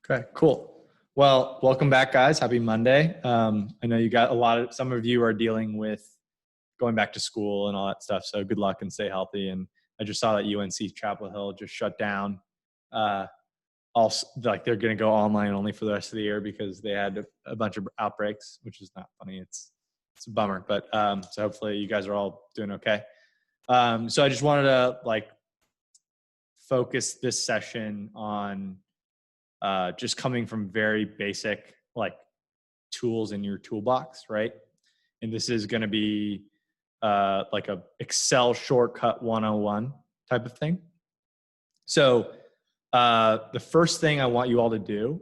Okay, cool. Well, welcome back, guys. Happy Monday. I know you got some of you are dealing with going back to school and all that stuff. So good luck and stay healthy. And I just saw that UNC Chapel Hill just shut down. Like they're going to go online only for the rest of the year because they had a bunch of outbreaks, which is not funny. It's a bummer, but so hopefully you guys are all doing okay. So I just wanted to focus this session on just coming from very basic tools in your toolbox, right? And this is going to be like a Excel shortcut 101 type of thing. So the first thing I want you all to do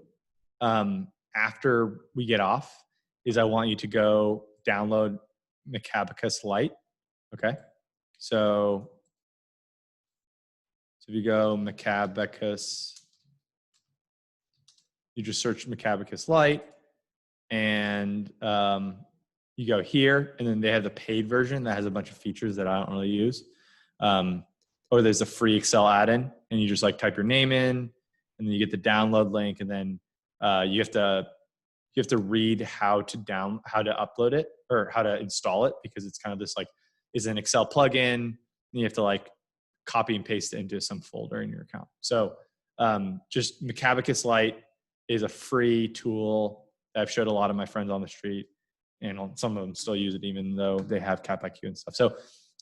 after we get off is I want you to go download Macabacus Lite. Okay. So if you go Macabacus, you just search Macabacus Lite and you go here, and then they have the paid version that has a bunch of features that I don't really use. Or there's a free Excel add-in, and you just type your name in, and then you get the download link, and then you have to read how to upload it or how to install it, because it's kind of this is an Excel plugin, and you have to copy and paste it into some folder in your account. So just Macabacus Lite is a free tool that I've showed a lot of my friends on the street, and some of them still use it even though they have CapIQ and stuff. So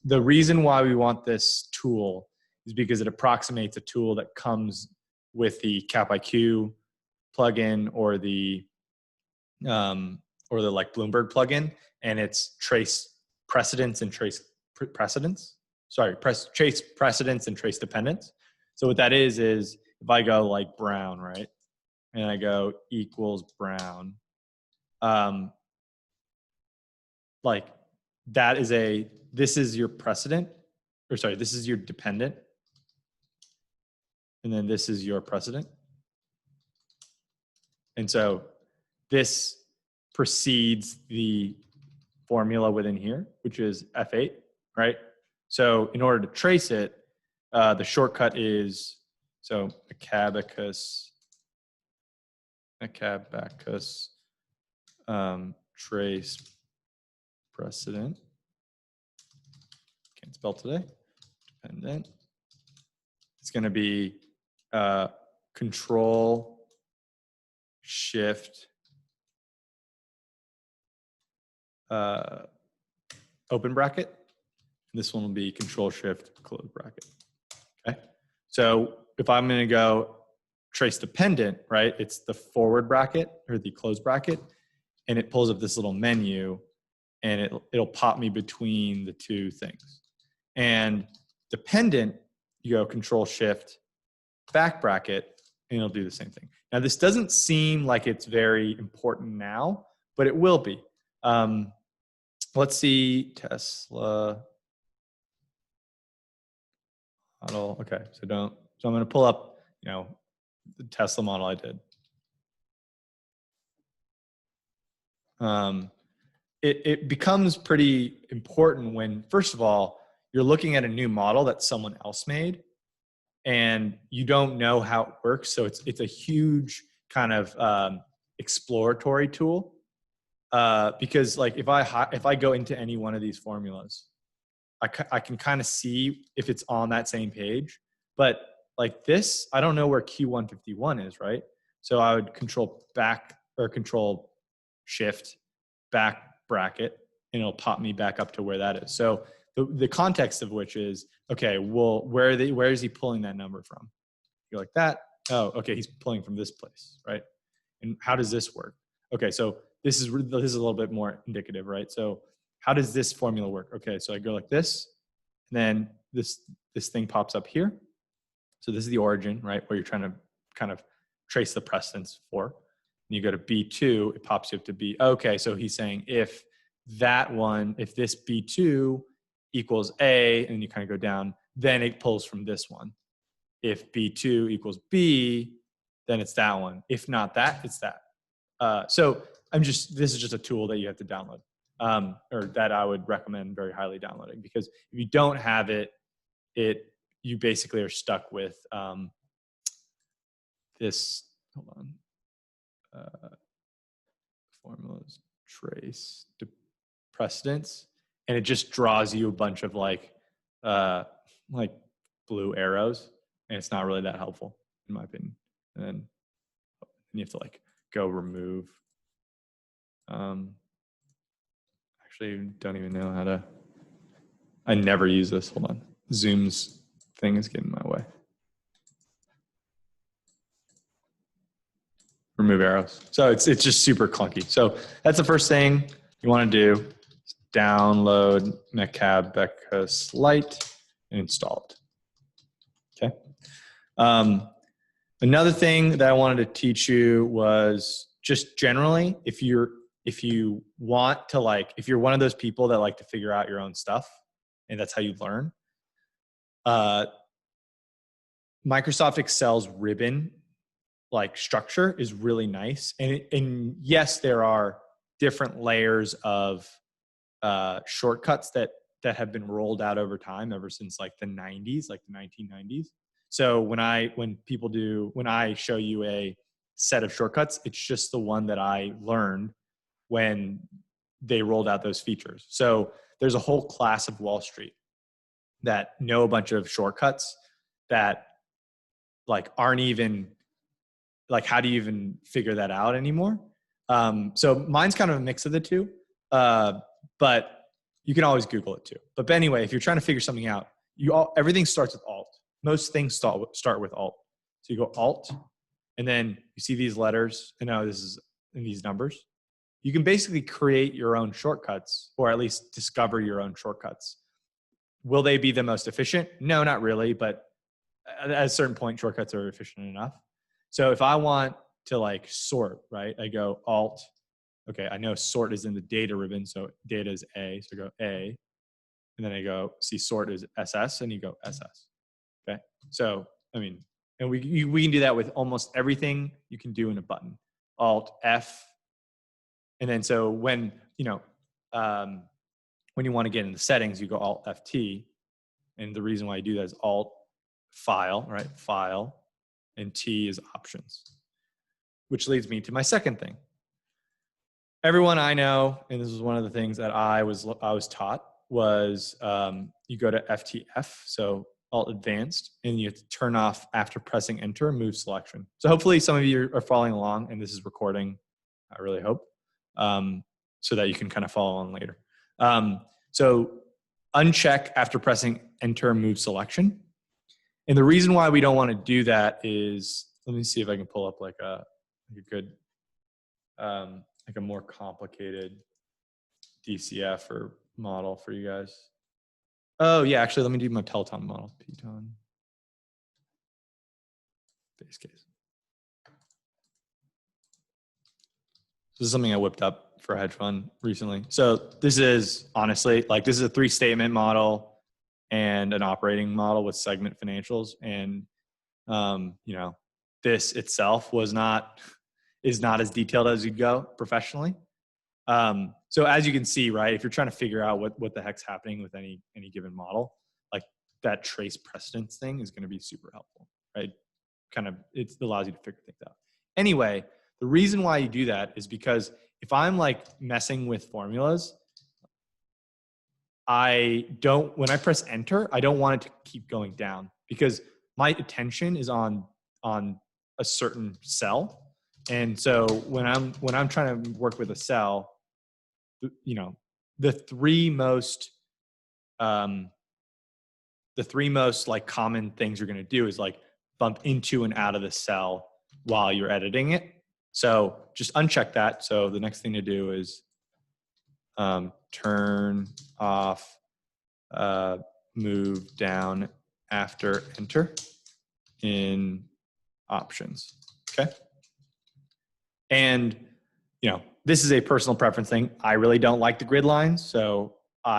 the reason why we want this tool is because it approximates a tool that comes with the CapIQ plugin or the Bloomberg plugin, and it's trace precedence and trace precedence. Trace precedence and trace dependence. So what that is if I go Brown, right? And I go equals Brown, this is your precedent, this is your dependent. And then this is your precedent. And so this precedes the formula within here, which is F8, right? So in order to trace it, the shortcut is, Macabacus trace precedent. Can't spell today. Dependent. It's going to be Control Shift open bracket. This one will be Control Shift close bracket. Okay. So if I'm going to go trace dependent, right? It's the forward bracket or the close bracket, and it pulls up this little menu, and it'll pop me between the two things. And dependent, you go Control Shift back bracket, and it'll do the same thing. Now, this doesn't seem like it's very important now, but it will be. Let's see, Tesla model. Okay, so I'm going to pull up, the Tesla model I did. It becomes pretty important when, first of all, you're looking at a new model that someone else made, and you don't know how it works. So it's a huge kind of exploratory tool, because if I go into any one of these formulas, I can kind of see if it's on that same page. But this, I don't know where Q151 is, right? So I would Control Shift back bracket, and it'll pop me back up to where that is. So the context of which is, okay, well, where is he pulling that number from? You're like that. Oh, okay, he's pulling from this place, right? And how does this work? Okay, so this is a little bit more indicative, right? So how does this formula work? Okay, so I go like this, and then this thing pops up here. So this is the origin, right, where you're trying to kind of trace the precedence for. And you go to B2, it pops you up to B. Okay, so he's saying if this B2 equals A, and you kind of go down, then it pulls from this one. If B2 equals B, then it's that one. If not that, it's that. So this is just a tool that you have to download, or that I would recommend very highly downloading, because if you don't have it, you basically are stuck with this. Hold on. formulas, trace to precedence, and it just draws you a bunch of like blue arrows, and it's not really that helpful in my opinion. And then you have to like go remove. Actually, don't even know how to. I never use this. Hold on. Zoom's thing is getting in my way. Remove arrows. So it's just super clunky. So that's the first thing you want to do. Download Macabecus Lite and install it. Okay. Another thing that I wanted to teach you was just generally, if you want to like, if you're one of those people that like to figure out your own stuff and that's how you learn, Microsoft Excel's ribbon like structure is really nice. And yes, there are different layers of shortcuts that have been rolled out over time ever since like the 90s, like the 1990s. So when I show you a set of shortcuts, it's just the one that I learned when they rolled out those features. So there's a whole class of Wall Street that know a bunch of shortcuts that like aren't even like, how do you even figure that out anymore? So mine's kind of a mix of the two, but you can always Google it too. But anyway, if you're trying to figure something out, everything starts with Alt. Most things start with Alt. So you go Alt, and then you see these letters, and now this is in these numbers. You can basically create your own shortcuts, or at least discover your own shortcuts. Will they be the most efficient? No, not really, but at a certain point, shortcuts are efficient enough. So if I want to like sort, right, I go Alt. Okay, I know sort is in the data ribbon, so data is A, so I go A. And then I go, see sort is SS, and you go SS. Okay, so I mean, and we can do that with almost everything you can do in a button. Alt F, and then so when you want to get into settings, you go Alt FT, and the reason why you do that is Alt File, right? File, and T is options, which leads me to my second thing. Everyone I know, and this is one of the things that I was taught, was you go to FTF, so Alt Advanced, and you have to turn off after pressing Enter, move selection. So hopefully some of you are following along, and this is recording, I really hope, so that you can kind of follow along later. So uncheck after pressing Enter, move selection. And the reason why we don't want to do that is, let me see if I can pull up like a good, like a more complicated DCF or model for you guys. Oh yeah, actually, let me do my Peloton model. Peloton base case. This is something I whipped up for a hedge fund recently. So this is honestly like, this is a 3-statement model and an operating model with segment financials. And this itself is not as detailed as you'd go professionally. So as you can see, right, if you're trying to figure out what the heck's happening with any given model, like that trace precedence thing is going to be super helpful, right? It allows you to figure things out. Anyway, the reason why you do that is because if I'm like messing with formulas, when I press Enter, I don't want it to keep going down because my attention is on a certain cell. And so when I'm trying to work with a cell, the three most like common things you're going to do is like bump into and out of the cell while you're editing it. So just uncheck that. So the next thing to do is turn off, move down after Enter in options. Okay. And this is a personal preference thing. I really don't like the grid lines, so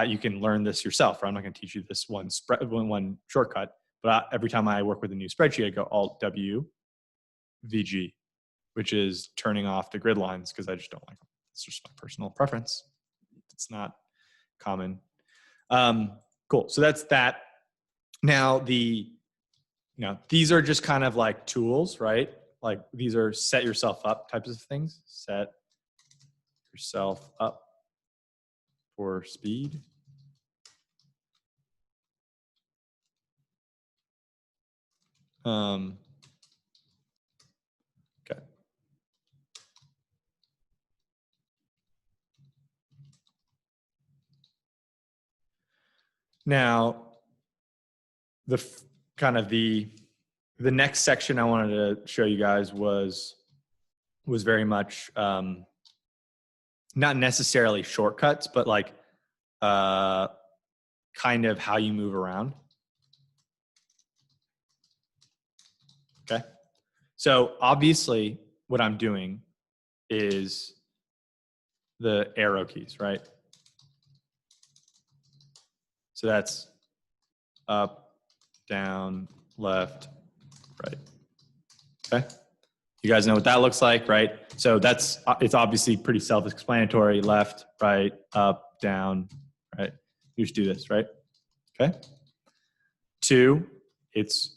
you can learn this yourself. Right? I'm not going to teach you this one shortcut, but every time I work with a new spreadsheet, I go Alt W VG, which is turning off the grid lines because I just don't like them. It's just my personal preference. It's not common. Cool. So that's that. Now these are just kind of like tools, right? like these are set yourself up types of things. Set yourself up for speed. Okay. Now, the next section I wanted to show you guys was very much not necessarily shortcuts, but like kind of how you move around. Okay. So obviously what I'm doing is the arrow keys, right? So that's up, down, left, right. Okay. You guys know what that looks like, right? So it's obviously pretty self-explanatory. Left, right, up, down, right? You just do this, right? Okay. 2, it's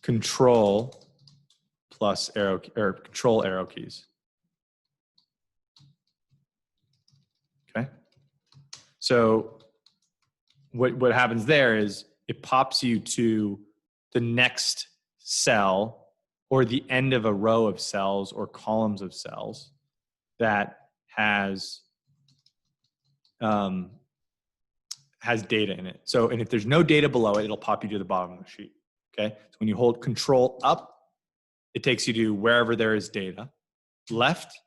control plus arrow, or control arrow keys. Okay. So what happens there is it pops you to the next cell or the end of a row of cells or columns of cells that has data in it. So, and if there's no data below it, it'll pop you to the bottom of the sheet. Okay. So when you hold control up, it takes you to wherever there is data. Left,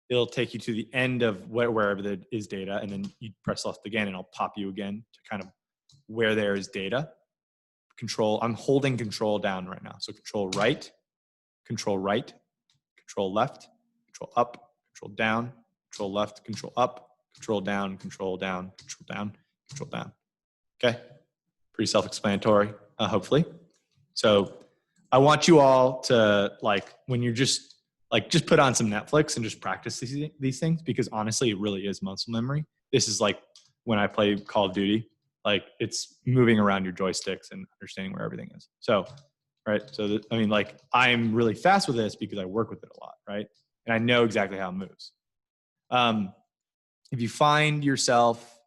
it'll take you to the end of wherever there is data. And then you press left again and it'll pop you again to kind of where there is data. I'm holding control down right now. So control right, control left, control up, control down, control left, control up, control down, control down, control down, control down. Okay. Pretty self-explanatory, hopefully. So I want you all to, like, when you're just put on some Netflix and just practice these things, because honestly, it really is muscle memory. This is like when I play Call of Duty, like it's moving around your joysticks and understanding where everything is. So, right. So, I'm really fast with this because I work with it a lot, right? And I know exactly how it moves. If you find yourself,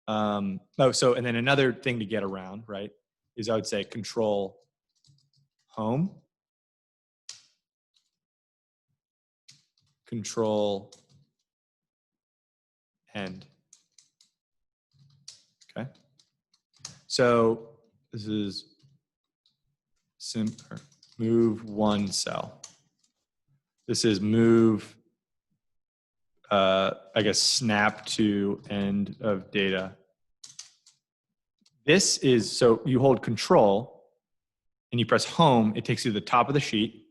and then another thing to get around, right, is I would say control home, control end. Okay. So this is move one cell. This is move, snap to end of data. This is, so you hold control and you press home, it takes you to the top of the sheet,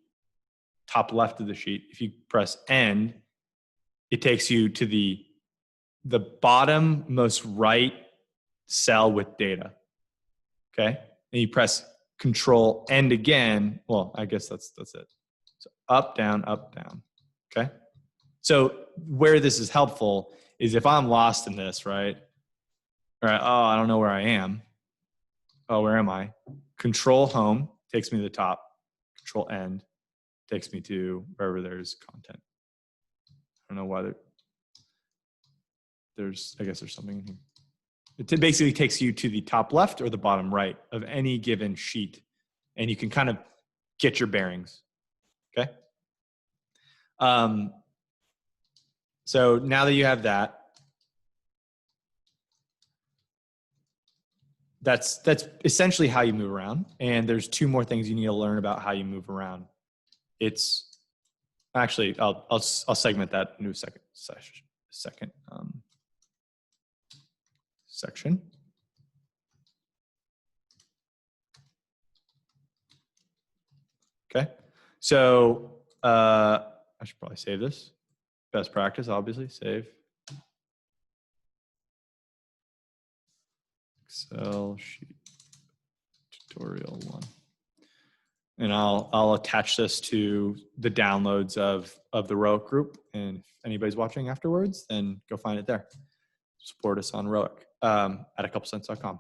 top left of the sheet. If you press end, it takes you to the bottom most right cell with data. Okay. And you press control end again. Well, I guess that's it. So up, down, up, down. Okay. So where this is helpful is if I'm lost in this, right? All right. Oh, I don't know where I am. Oh, where am I? Control home takes me to the top. Control end takes me to wherever there's content. I don't know why I guess there's something in here. It basically takes you to the top left or the bottom right of any given sheet, and you can kind of get your bearings. Okay. So now that you have that, that's essentially how you move around. And there's 2 more things you need to learn about how you move around. It's actually, I'll segment that into a section. Okay. So I should probably save this. Best practice, obviously, save. Excel sheet tutorial 1. And I'll attach this to the downloads of the Roic group. And if anybody's watching afterwards, then go find it there. Support us on Roic at acouplecents.com.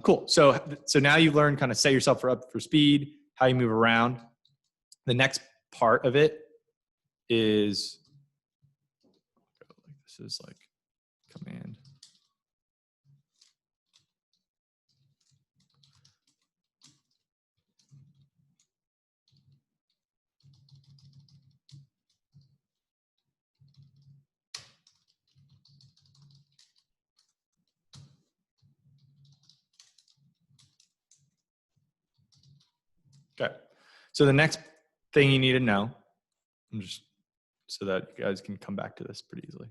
Cool. So now you've learned kind of set yourself up for speed, how you move around. The next part of it is, this is like command. Okay. So the next thing you need to know, I'm just so that you guys can come back to this pretty easily.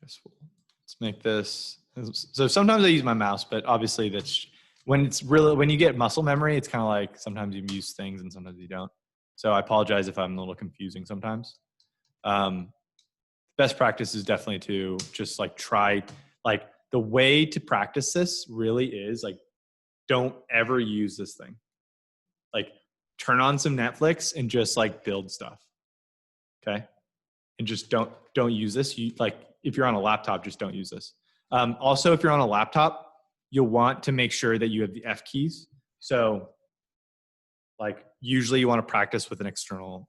Let's make this. So sometimes I use my mouse, but obviously that's when it's really, when you get muscle memory, it's kind of like sometimes you use things and sometimes you don't. So I apologize if I'm a little confusing sometimes. Best practice is definitely to just like try, like the way to practice this really is like, don't ever use this thing. Like turn on some Netflix and just like build stuff. Okay. And just don't use this. You like, if you're on a laptop, just don't use this. Also, if you're on a laptop, you'll want to make sure that you have the F keys. So like usually you want to practice with an external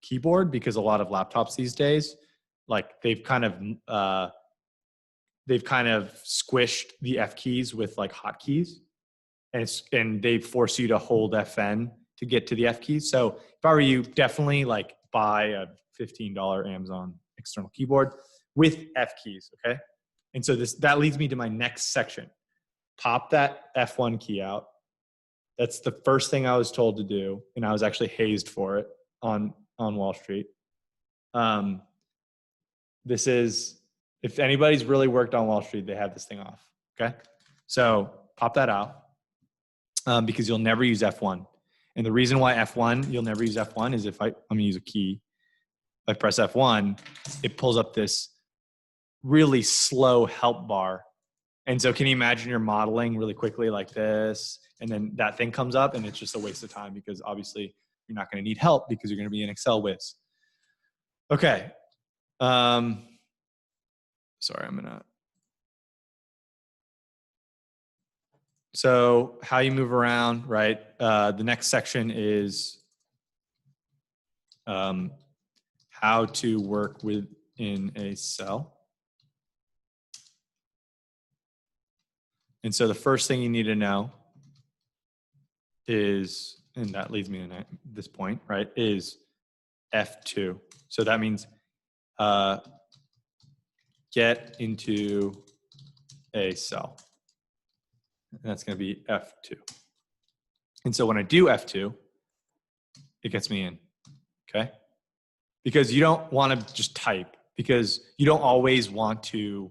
keyboard, because a lot of laptops these days, like they've kind of squished the F keys with like hotkeys, and they force you to hold FN to get to the F keys. So if I were you, definitely like buy a $15 Amazon external keyboard with F keys, okay? And so that leads me to my next section. Pop that F1 key out. That's the first thing I was told to do, and I was actually hazed for it on Wall Street. This is, if anybody's really worked on Wall Street, they have this thing off, okay? So pop that out because you'll never use F1. And the reason why F1, you'll never use F1 is if I'm going to use a key. If I press F1, it pulls up this really slow help bar. And so can you imagine you're modeling really quickly like this, and then that thing comes up and it's just a waste of time because obviously you're not going to need help because you're going to be in Excel whiz. Okay. Sorry, I'm going to. So how you move around, right? The next section is how to work within a cell. And so the first thing you need to know is, and that leads me to this point, right, is F2. So that means get into a cell. And that's going to be F2. And so when I do F2, it gets me in, okay? Because you don't want to just type, because you don't always want to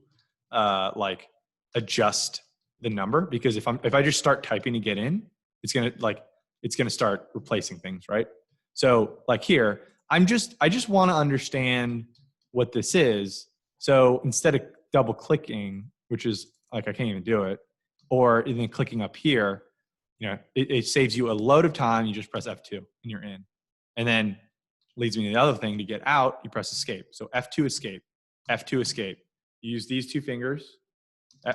like adjust the number, because if I just start typing to get in, it's going to start replacing things, right? So like here, I just want to understand what this is. So instead of double clicking, which is like, I can't even do it, or even clicking up here, you know, it saves you a load of time. You just press F2 and you're in. And then leads me to the other thing. To get out, you press escape. So F2 escape, F2 escape. You use these two fingers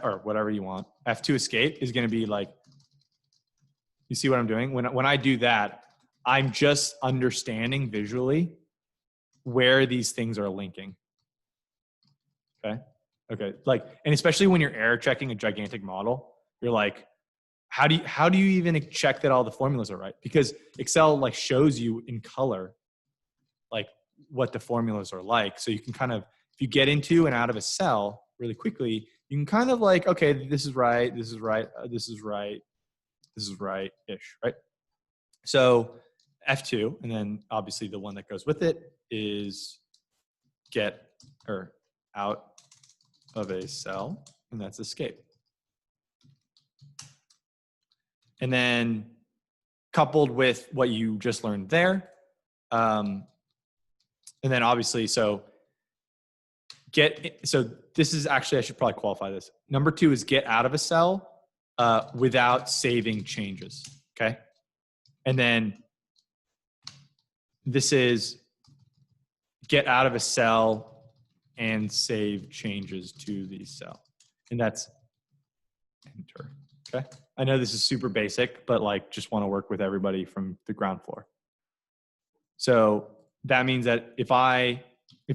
or whatever you want. F2 escape is going to be like, you see what I'm doing? When I do that, I'm just understanding visually where these things are linking. Okay. Like, and especially when you're error checking a gigantic model, you're like, how do you even check that all the formulas are right? Because Excel like shows you in color like what the formulas are like. So you can kind of, if you get into and out of a cell really quickly, you can kind of like, okay, this is right, this is right, this is right, this is right-ish, right? So F2, and then obviously the one that goes with it is get or out of a cell, and that's escape. And then coupled with what you just learned there, and then obviously, so this is actually, I should probably qualify this. Number 2 is get out of a cell without saving changes, okay? And then this is get out of a cell and save changes to the cell. And that's enter. Okay. I know this is super basic, but like just want to work with everybody from the ground floor. So that means that if I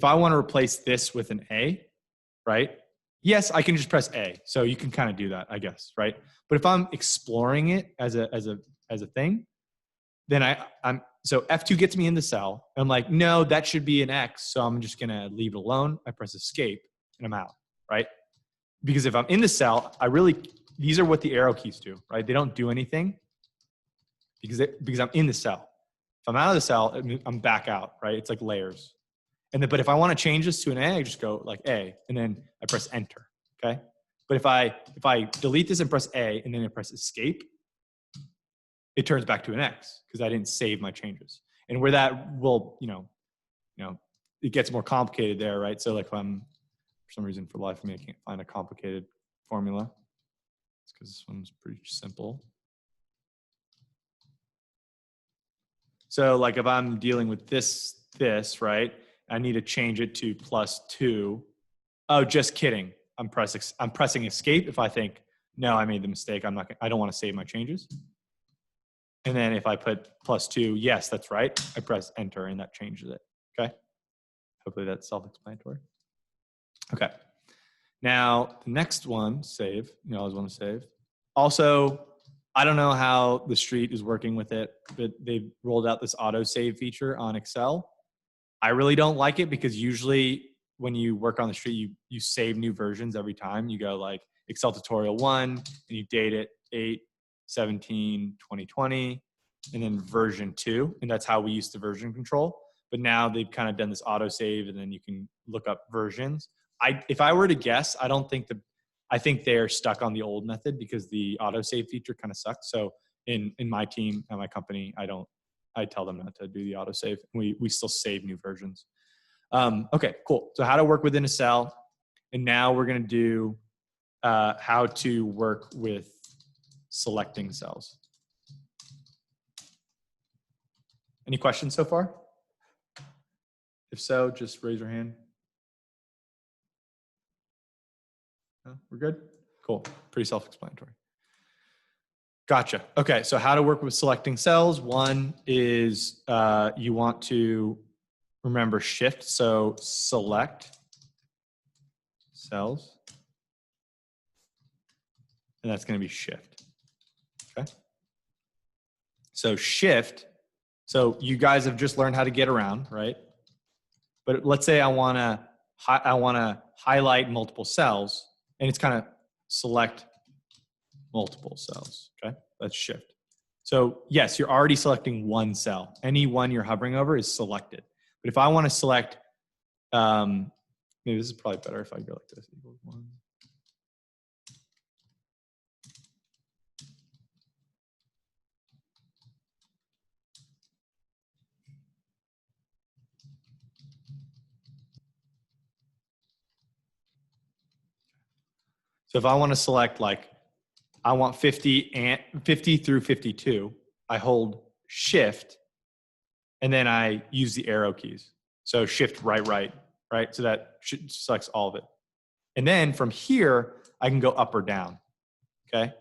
want to replace this with an A, right? Yes, I can just press A. So you can kind of do that, I guess, right? But if I'm exploring it as a thing, then I'm so F2 gets me in the cell. I'm like, no, that should be an X. So I'm just gonna leave it alone. I press escape and I'm out, right? Because if I'm in the cell, these are what the arrow keys do, right? They don't do anything because I'm in the cell. If I'm out of the cell, I'm back out, right? It's like layers. But if I want to change this to an A, I just go like A, and then I press enter, okay? But if I delete this and press A, and then I press escape, it turns back to an X because I didn't save my changes. And where that will, it gets more complicated there, right? So like if I'm, for some reason, for the life of me, I can't find a complicated formula. It's because this one's pretty simple. So like if I'm dealing with this, right? I need to change it to +2. Oh, just kidding. I'm pressing escape if I think, no, I made the mistake. I don't want to save my changes. And then if I put +2, yes, that's right. I press enter and that changes it. Okay. Hopefully that's self-explanatory. Okay. Now the next one, save. You always want to save. Also, I don't know how the street is working with it, but they've rolled out this auto save feature on Excel. I really don't like it because usually when you work on the street, you save new versions every time. You go like Excel tutorial 1 and you date it 8/17/2020 and then version 2. And that's how we used to version control. But now they've kind of done this auto save and then you can look up versions. If I were to guess, I think they're stuck on the old method because the auto save feature kind of sucks. So in my team at my company, I tell them not to do the autosave. We still save new versions. Okay, cool. So how to work within a cell. And now we're going to do how to work with selecting cells. Any questions so far? If so, just raise your hand. No, we're good? Cool. Pretty self-explanatory. Gotcha. Okay, so how to work with selecting cells. One is you want to remember shift. So select cells. And that's going to be shift. Okay. So shift. So you guys have just learned how to get around, right? But let's say I want to highlight multiple cells, and it's kind of select multiple cells. Okay, that's shift. So yes, you're already selecting one cell. Any one you're hovering over is selected. But if I want to select, maybe this is probably better if I go like this, equals 1. So if I want to select like, I want 50 through 52, I hold shift and then I use the arrow keys. So shift right, right? So that selects all of it. And then from here, I can go up or down, okay?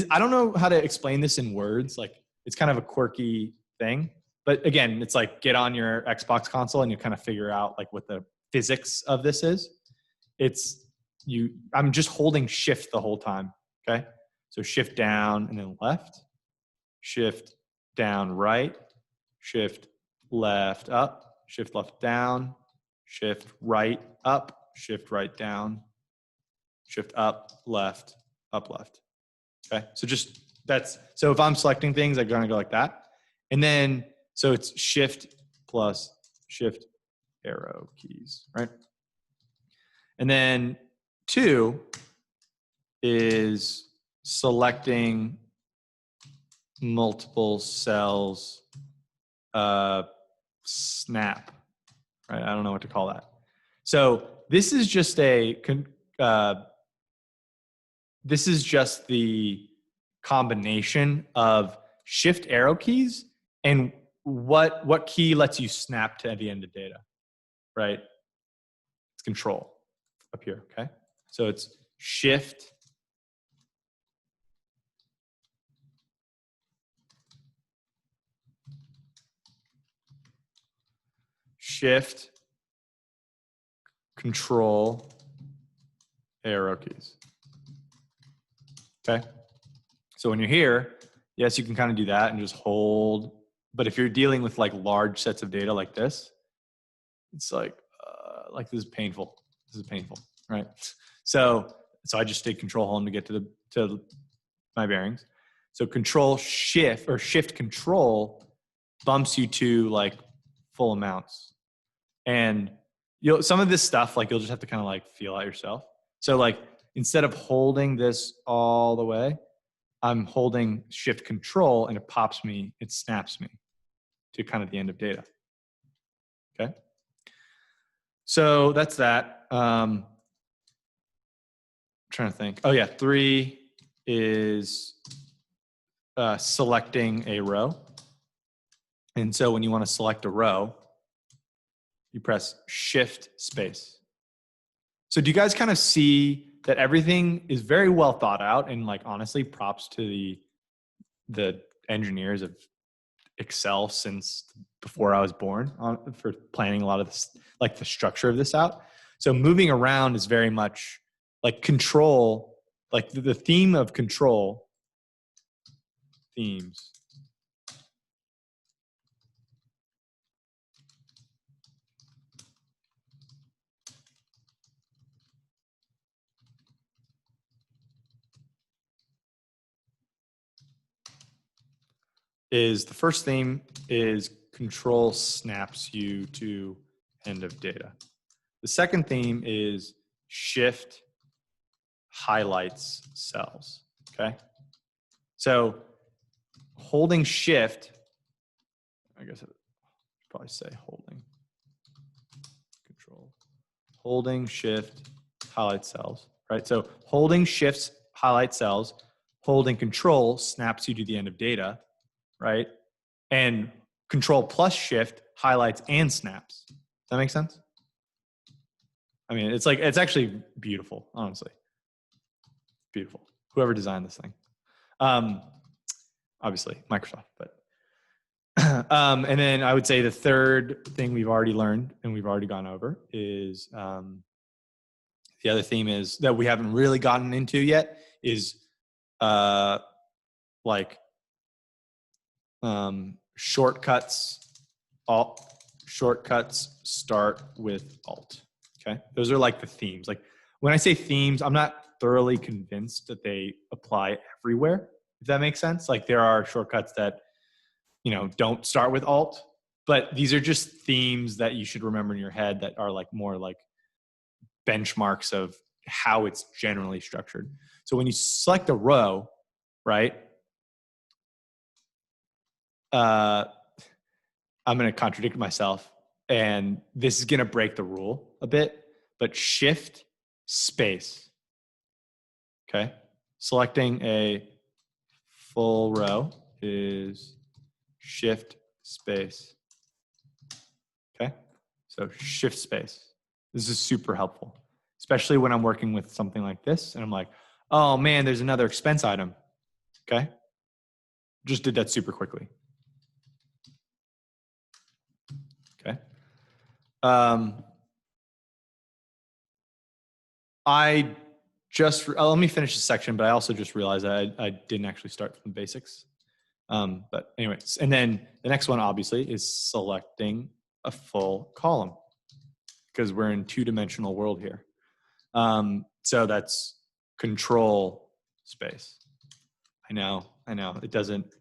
I don't know how to explain this in words. Like it's kind of a quirky thing, but again, it's like get on your Xbox console and you kind of figure out like what the physics of this is. I'm just holding shift the whole time, okay? So shift down and then left, shift down right, shift left up, shift left down, shift right up, shift right down, shift up, left, okay? So so if I'm selecting things, I'm gonna go like that. And then, so it's shift plus shift arrow keys, right? And then 2 is selecting multiple cells, snap, right? I don't know what to call that. So this is just the combination of shift arrow keys and what key lets you snap to the end of data, right? It's control up here, okay? So it's shift Shift, Control, arrow keys. Okay. So when you're here, yes, you can kind of do that and just hold. But if you're dealing with like large sets of data like this, it's like this is painful. This is painful, right? So I just did Control home to get to my bearings. So Control Shift or Shift Control bumps you to like full amounts. And some of this stuff, like you'll just have to kind of like feel out yourself. So like instead of holding this all the way, I'm holding Shift Control and it snaps me to kind of the end of data. Okay. So that's that. Trying to think. Oh yeah, 3 is selecting a row. And so when you want to select a row, you press Shift space. So do you guys kind of see that everything is very well thought out, and like honestly, props to the engineers of Excel since before I was born for planning a lot of this, like the structure of this out. So moving around is very much like control, like the theme of control themes. Is the first theme is control snaps you to end of data. The second theme is shift highlights cells, okay? So holding shift, I guess I should probably say holding, control, holding shift highlight cells, right? So holding shifts highlight cells, holding control snaps you to the end of data, right? And control plus shift highlights and snaps. Does that make sense? I mean, it's actually beautiful, honestly. Beautiful. Whoever designed this thing. Obviously Microsoft, but and then I would say the third thing we've already learned and we've already gone over is the other theme is that we haven't really gotten into yet is shortcuts. Shortcuts start with Alt. Okay, those are like the themes. Like when I say themes, I'm not thoroughly convinced that they apply everywhere. If that makes sense. Like there are shortcuts that don't start with Alt, but these are just themes that you should remember in your head that are like more like benchmarks of how it's generally structured. So when you select a row, right? I'm going to contradict myself, and this is going to break the rule a bit, but shift space. Okay. Selecting a full row is shift space. Okay. So shift space. This is super helpful, especially when I'm working with something like this and I'm like, oh man, there's another expense item. Okay. Just did that super quickly. Okay. I just, let me finish this section, but I also just realized that I didn't actually start from the basics. But anyways, and then the next one obviously is selecting a full column because we're in two-dimensional world here. So that's control space. I know it doesn't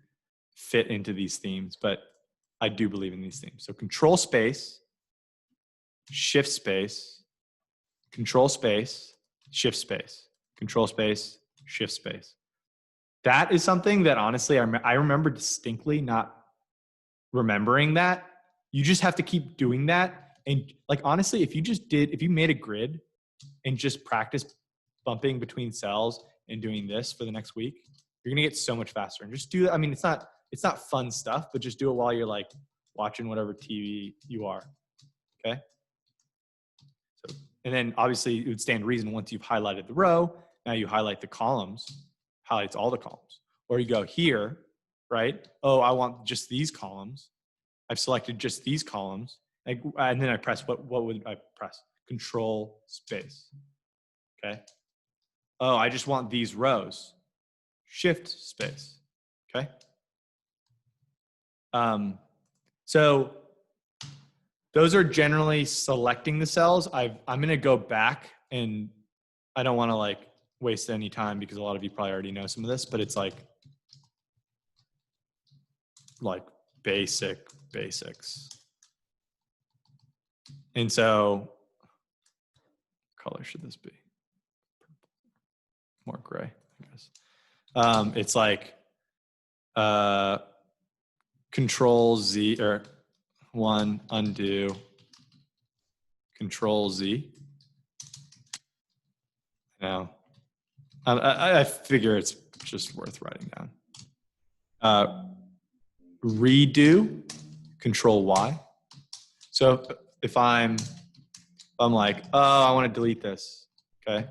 fit into these themes, but I do believe in these themes. So control space, shift space, control space, shift space, control space, shift space. That is something that honestly, I remember distinctly not remembering that. You just have to keep doing that. And like, honestly, if you made a grid and just practice bumping between cells and doing this for the next week, you're going to get so much faster. And just do that. I mean, it's not fun stuff, but just do it while you're like watching whatever TV you are. Okay. So, and then obviously it would stand to reason once you've highlighted the row, now you highlight the columns, highlights all the columns. Or you go here, right? Oh, I want just these columns. I've selected just these columns. Like, and then I press, what would I press? Control space. Okay. Oh, I just want these rows. Shift space. Okay. So those are generally selecting the cells. I'm going to go back, and I don't want to like waste any time because a lot of you probably already know some of this, but it's like basics. And so, what color should this be? More gray, I guess. It's like Control Z, or one, undo, Control Z. Now, I figure it's just worth writing down. Redo, Control Y. So if I'm like, oh, I want to delete this. Okay.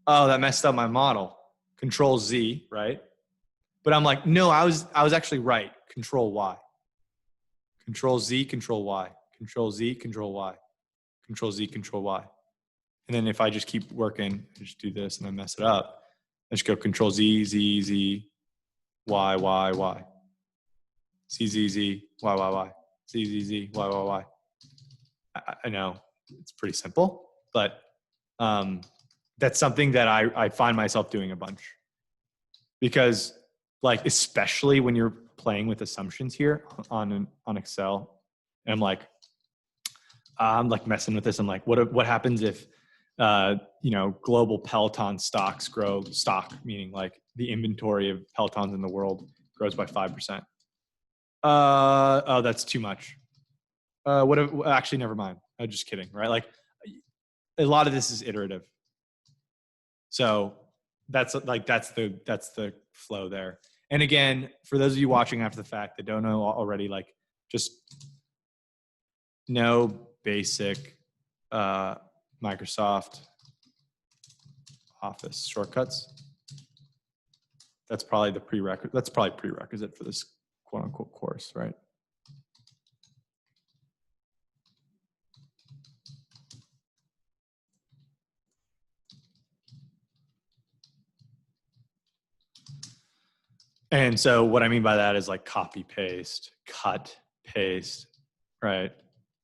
Oh, that messed up my model. Control Z, right? But I'm like, no, I was actually right. Control Y. Control Z, Control Y. Control Z, Control Y. Control Z, Control Y. And then if I just keep working, I just do this and I mess it up, I just go Control Z, Z, Z, Y, Y, Y. Z, Z, Z, Y, Y, Y. Z, Z, Z, Y, Y, Y. I know it's pretty simple, but that's something that I find myself doing a bunch, because like, especially when you're playing with assumptions here on Excel, and I'm like messing with this. I'm like, what happens if global Peloton stocks grow, meaning like the inventory of Pelotons in the world grows by 5%. Oh, that's too much. Actually, never mind. I'm just kidding, right? Like, a lot of this is iterative. So that's the flow there. And again, for those of you watching after the fact that don't know already, like, just know basic Microsoft Office shortcuts. That's probably prerequisite for this quote unquote course, right? And so what I mean by that is like copy, paste, cut, paste, right?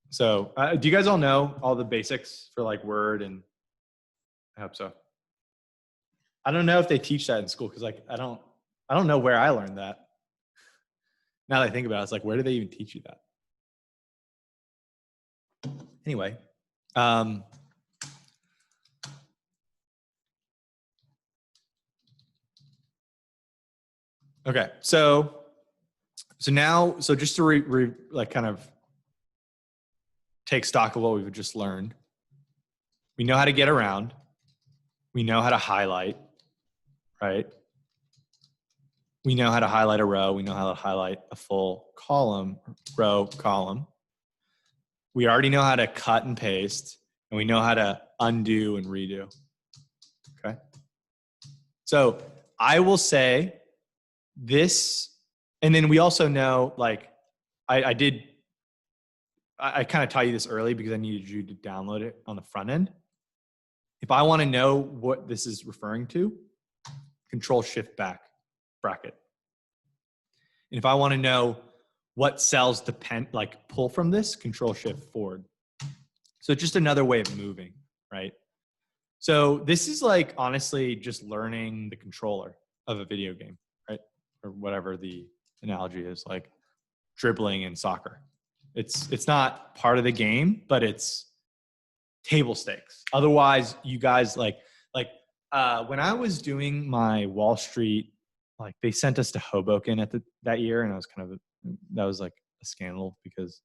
So do you guys all know all the basics for like Word? And I hope so. I don't know if they teach that in school, because like I don't know where I learned that. Now that I think about it, it's like, where do they even teach you that? Anyway, okay, so now, just to like kind of take stock of what we've just learned. We know how to get around. We know how to highlight, right? We know how to highlight a row. We know how to highlight a full column, row, column. We already know how to cut and paste, and we know how to undo and redo. Okay. So I will say this, and then we also know, like, I kind of taught you this early because I needed you to download it on the front end. If I want to know what this is referring to, Control Shift back, bracket. And if I want to know what cells pull from this, Control Shift forward. So just another way of moving, right? So this is like, honestly, just learning the controller of a video game, right? Or whatever the analogy is, like dribbling in soccer. It's not part of the game, but it's table stakes. Otherwise, you guys when I was doing my Wall Street, like, they sent us to Hoboken that year, and that was like a scandal because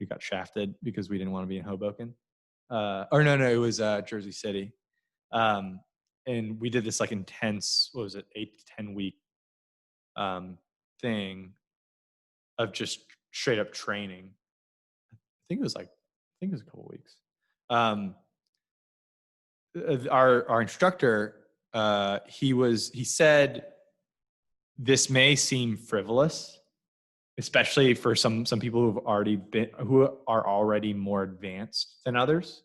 we got shafted because we didn't want to be in Hoboken. It was Jersey City. And we did this like intense, 8 to 10 week thing of just straight up training. I think it was a couple of weeks. Our instructor, he said, this may seem frivolous, especially for some people who are already more advanced than others.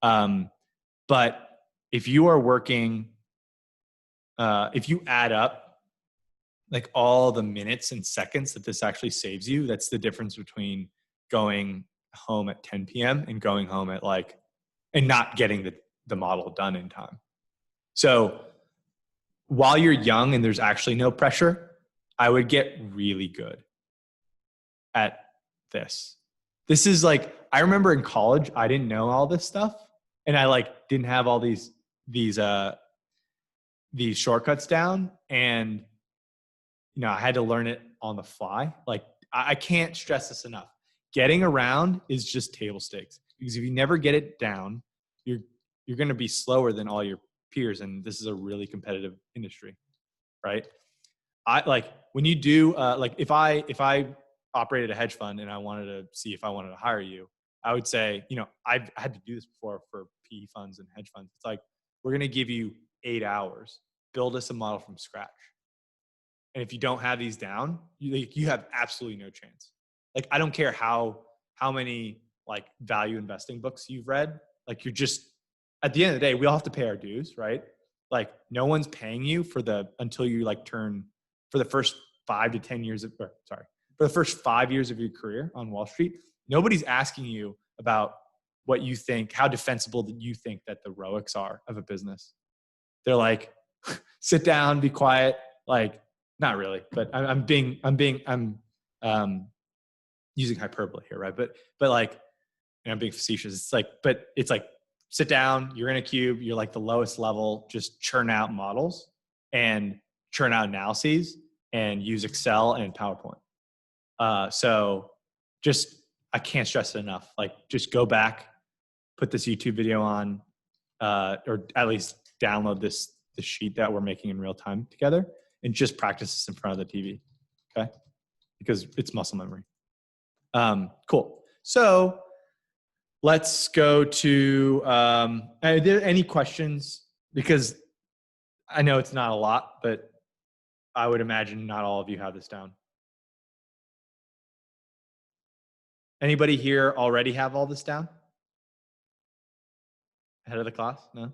But if you are working, if you add up like all the minutes and seconds that this actually saves you, that's the difference between going home at 10 p.m. and going home at and not getting the model done in time. So while you're young and there's actually no pressure, I would get really good at this. This is I remember in college, I didn't know all this stuff, and I didn't have all these shortcuts down, and I had to learn it on the fly. I can't stress this enough. Getting around is just table stakes, because if you never get it down, you're going to be slower than all your peers, and this is a really competitive industry, right? When you do if I operated a hedge fund and I wanted to see if I wanted to hire you, I would say, I've had to do this before for PE funds and hedge funds. It's we're going to give you 8 hours, build us a model from scratch. And if you don't have these down, you have absolutely no chance. I don't care how many value investing books you've read. You're just, at the end of the day, we all have to pay our dues, right? No one's paying you until you turn, for the first 5 to 10 years for the first 5 years of your career on Wall Street. Nobody's asking you about what you think, how defensible that you think that the ROICs are of a business. They're sit down, be quiet. Not really, but I'm using hyperbole here, right? But I'm being facetious. It's sit down, you're in a cube, you're the lowest level, just churn out models and churn out analyses and use Excel and PowerPoint. So I can't stress it enough. Just go back, put this YouTube video on, or at least download the sheet that we're making in real time together, and just practice this in front of the TV. Okay. Because it's muscle memory. Cool. So let's go to, are there any questions? Because I know it's not a lot, but I would imagine not all of you have this down. Anybody here already have all this down? Ahead of the class? No?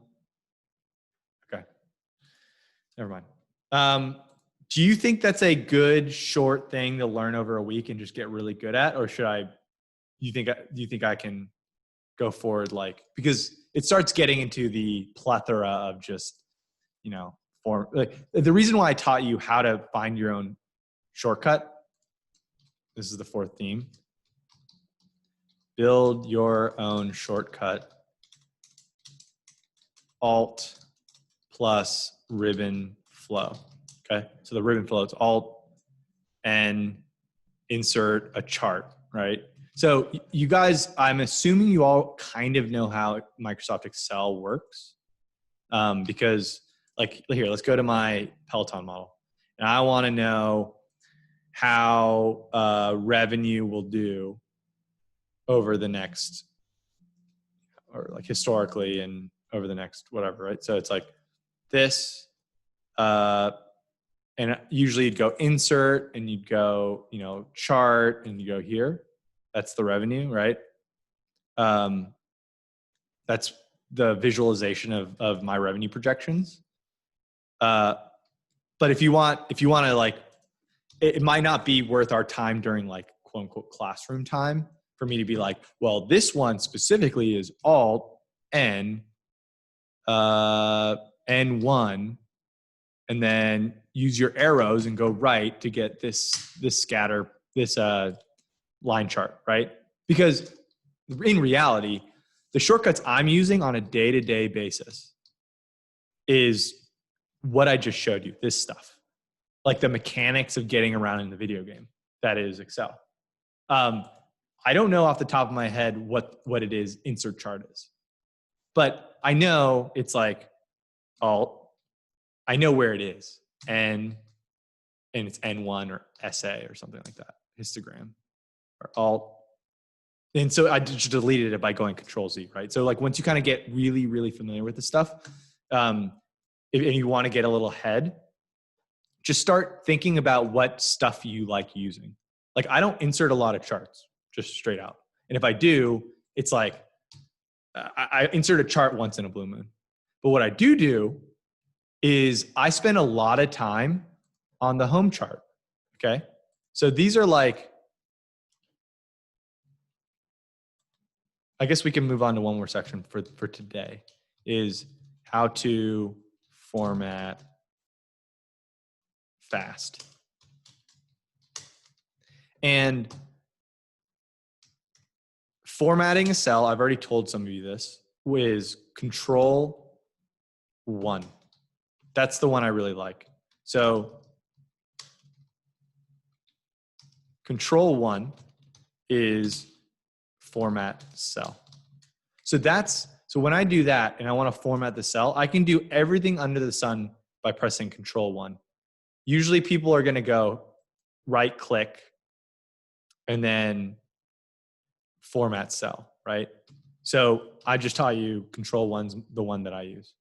Okay. Never mind. Do you think that's a good short thing to learn over a week and just get really good at? Or do you think I can go forward because it starts getting into the plethora of just, form. The reason why I taught you how to find your own shortcut, this is the fourth theme. Build your own shortcut. Alt plus ribbon flow. Okay. So the ribbon flow is Alt and insert a chart, right? So you guys, I'm assuming you all kind of know how Microsoft Excel works. Because here, let's go to my Peloton model. And I want to know how revenue will do over the next, or historically and over the next whatever, right? So it's this, and usually you'd go insert and you'd go, chart, and you go here. That's the revenue, right? That's the visualization of my revenue projections. But if you want to it might not be worth our time during quote unquote classroom time for me to be well, this one specifically is Alt N, N1, and then use your arrows and go right to get this scatter, this line chart, right? Because in reality, the shortcuts I'm using on a day-to-day basis is what I just showed you, this stuff. The mechanics of getting around in the video game. That is Excel. I don't know off the top of my head what it is insert chart is. But I know it's Alt. I know where it is. And it's N1 or SA or something like that. Histogram or Alt. And so I just deleted it by going Control Z, right? So once you kind of get really, really familiar with the stuff, if you want to get a little ahead, just start thinking about what stuff you like using. Like I don't insert a lot of charts just straight out. And if I do, it's like I insert a chart once in a blue moon. But what I do is I spend a lot of time on the home chart. Okay. So these are like, I guess we can move on to one more section for today, is how to format fast. And formatting a cell, I've already told some of you this, is Control 1. That's the one I really like. So Control 1 is format cell. So when I do that and I want to format the cell, I can do everything under the sun by pressing Control 1. Usually people are going to go right click and then format cell, right? So I just taught you Control 1's the one that I use.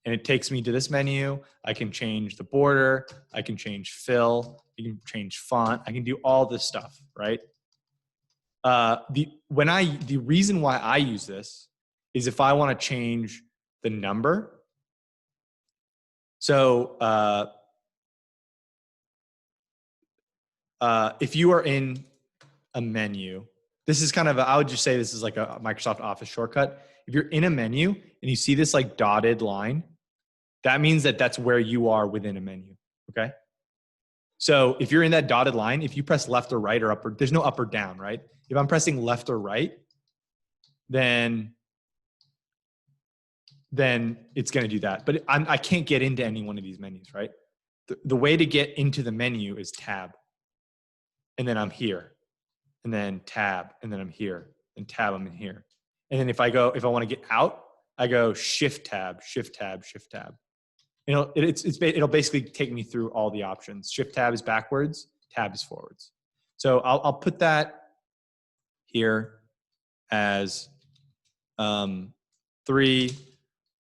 And it takes me to this menu. I can change the border. I can change fill. I can change font. I can do all this stuff, right? The reason why I use this is if I want to change the number. So if you are in a menu, this is kind of I would just say this is like a Microsoft Office shortcut. If you're in a menu and you see this like dotted line, that means that that's where you are within a menu, okay? So if you're in that dotted line, if you press left or right or up, there's no up or down, right? If I'm pressing left or right, then it's going to do that. But I can't get into any one of these menus, right? The way to get into the menu is tab. And then I'm here. And then tab. And then I'm here. And tab, I'm in here. And then if I want to get out, I go shift tab, shift tab, shift tab. It'll basically take me through all the options. Shift tab is backwards, tab is forwards. So I'll put that here as 3,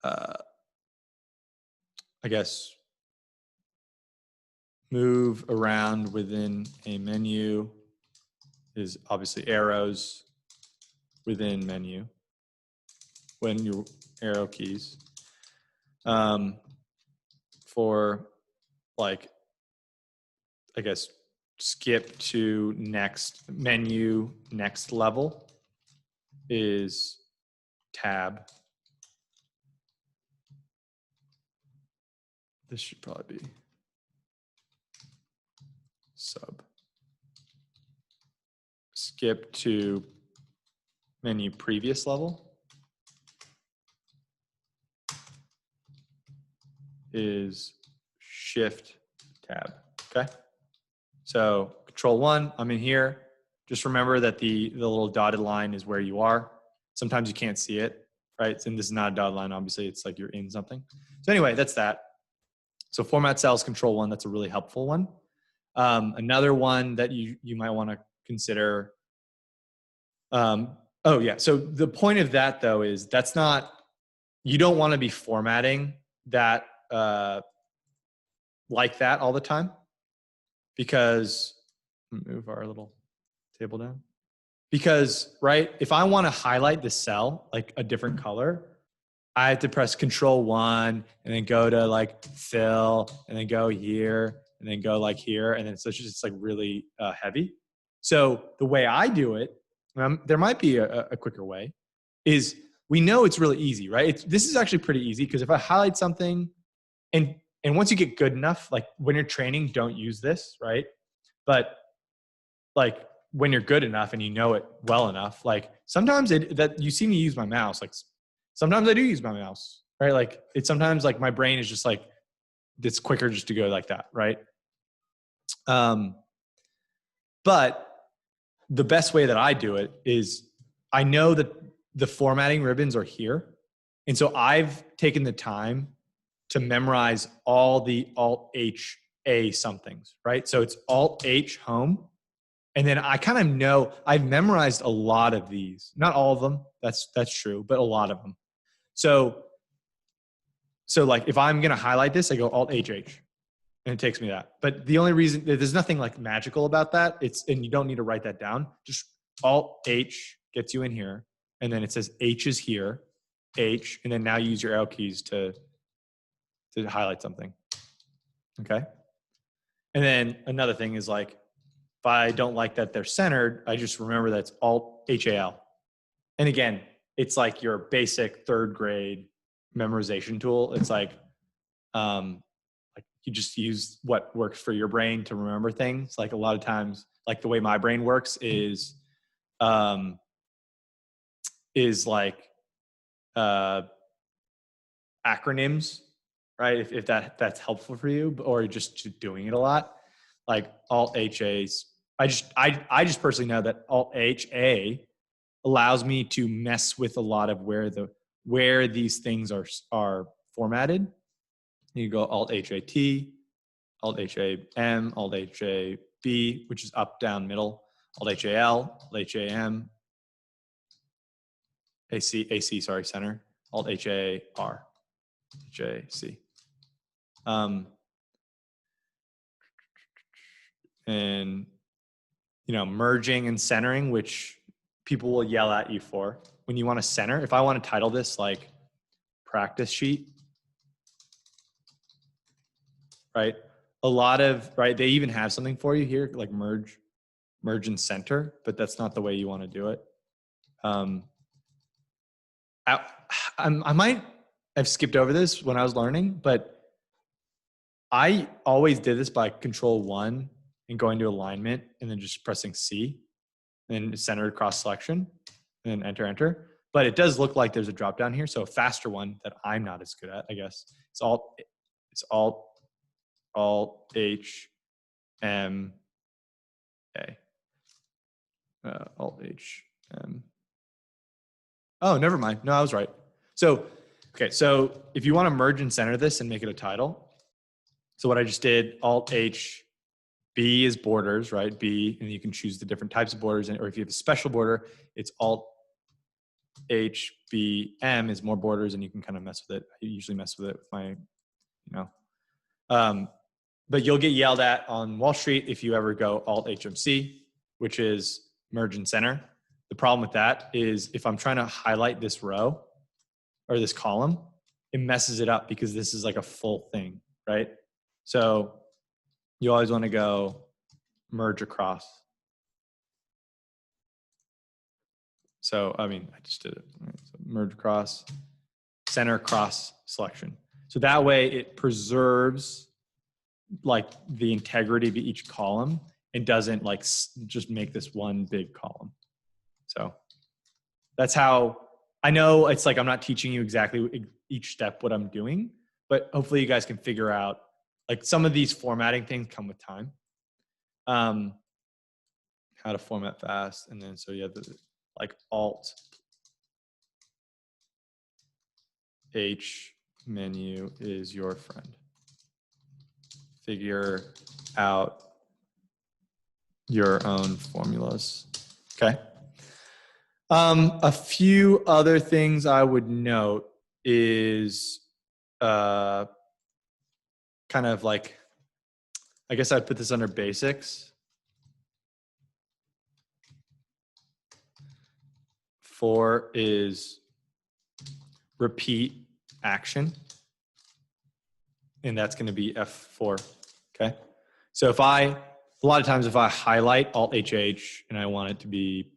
I guess, move around within a menu is obviously arrows within menu when your arrow keys. For like, I guess, skip to next menu, next level is tab. This should probably be sub. Skip to menu previous level is shift tab, okay? So Control 1, I'm in here. Just remember that the little dotted line is where you are. Sometimes you can't see it, right? And this is not a dotted line, obviously. It's like you're in something. So anyway, that's that. So format cells, Control 1, that's a really helpful one. Another one that you might want to consider. So the point of that though is that's not, you don't want to be formatting that like that all the time, because move our little table down. Because, right, if I want to highlight the cell like a different color, I have to press Control 1 and then go to like fill and then go here and then go like here, and then it's just like really heavy. So the way I do it, there might be a quicker way, is we know it's really easy, right? This is actually pretty easy, because if I highlight something, and once you get good enough, like when you're training, don't use this, right? But like when you're good enough and you know it well enough, like sometimes that you see me use my mouse, like sometimes I do use my mouse, right? Like it's sometimes like my brain is just like, it's quicker just to go like that, right? But the best way that I do it is I know that the formatting ribbons are here. And so I've taken the time to memorize all the Alt-H-A somethings, right? So it's Alt-H home. And then I kind of know, I've memorized a lot of these. Not all of them, that's true, but a lot of them. So like if I'm gonna highlight this, I go Alt-H-H. And it takes me that. But the only reason, there's nothing like magical about that. And you don't need to write that down. Just Alt H gets you in here. And then it says H is here, H. And then now you use your arrow keys to highlight something. Okay. And then another thing is like, if I don't like that they're centered, I just remember that's Alt HAL. And again, it's like your basic third grade memorization tool. It's like you just use what works for your brain to remember things. Like a lot of times, like the way my brain works is like acronyms, right? If that's helpful for you, or just doing it a lot, like Alt HAs. I just personally know that Alt HA allows me to mess with a lot of where these things are formatted. You go Alt HAT, Alt HAM, Alt HAB, which is up, down, middle, Alt HAL, Alt HAM, AC, sorry, center, Alt HAR, HAC. And, merging and centering, which people will yell at you for. When you want to center, if I want to title this like practice sheet, right? They even have something for you here, like merge and center, but that's not the way you want to do it. I might have skipped over this when I was learning, but I always did this by Control-1 and going to alignment and then just pressing C and center across selection and then enter. But it does look like there's a drop down here. So a faster one that I'm not as good at, I guess. It's Alt H M A. Alt H M. Oh, never mind. No, I was right. So if you want to merge and center this and make it a title, so what I just did, Alt H, B is borders, right? B, and you can choose the different types of borders, or if you have a special border, it's Alt H, B, M is more borders, and you can kind of mess with it. I usually mess with it with my, but you'll get yelled at on Wall Street if you ever go Alt HMC, which is merge and center. The problem with that is if I'm trying to highlight this row or this column, it messes it up because this is like a full thing, right? So you always want to go merge across. So, I just did it. Right? So merge across, center across selection. So that way it preserves like the integrity of each column and doesn't like just make this one big column. So that's how I know it's like I'm not teaching you exactly each step what I'm doing, but hopefully you guys can figure out like some of these formatting things come with time. How to format fast. And then so you have like Alt H menu is your friend. Figure out your own formulas. Okay. A few other things I would note is kind of like, I guess I'd put this under basics. 4 is repeat action. And that's going to be F4. Okay. So a lot of times if I highlight Alt HH and I want it to be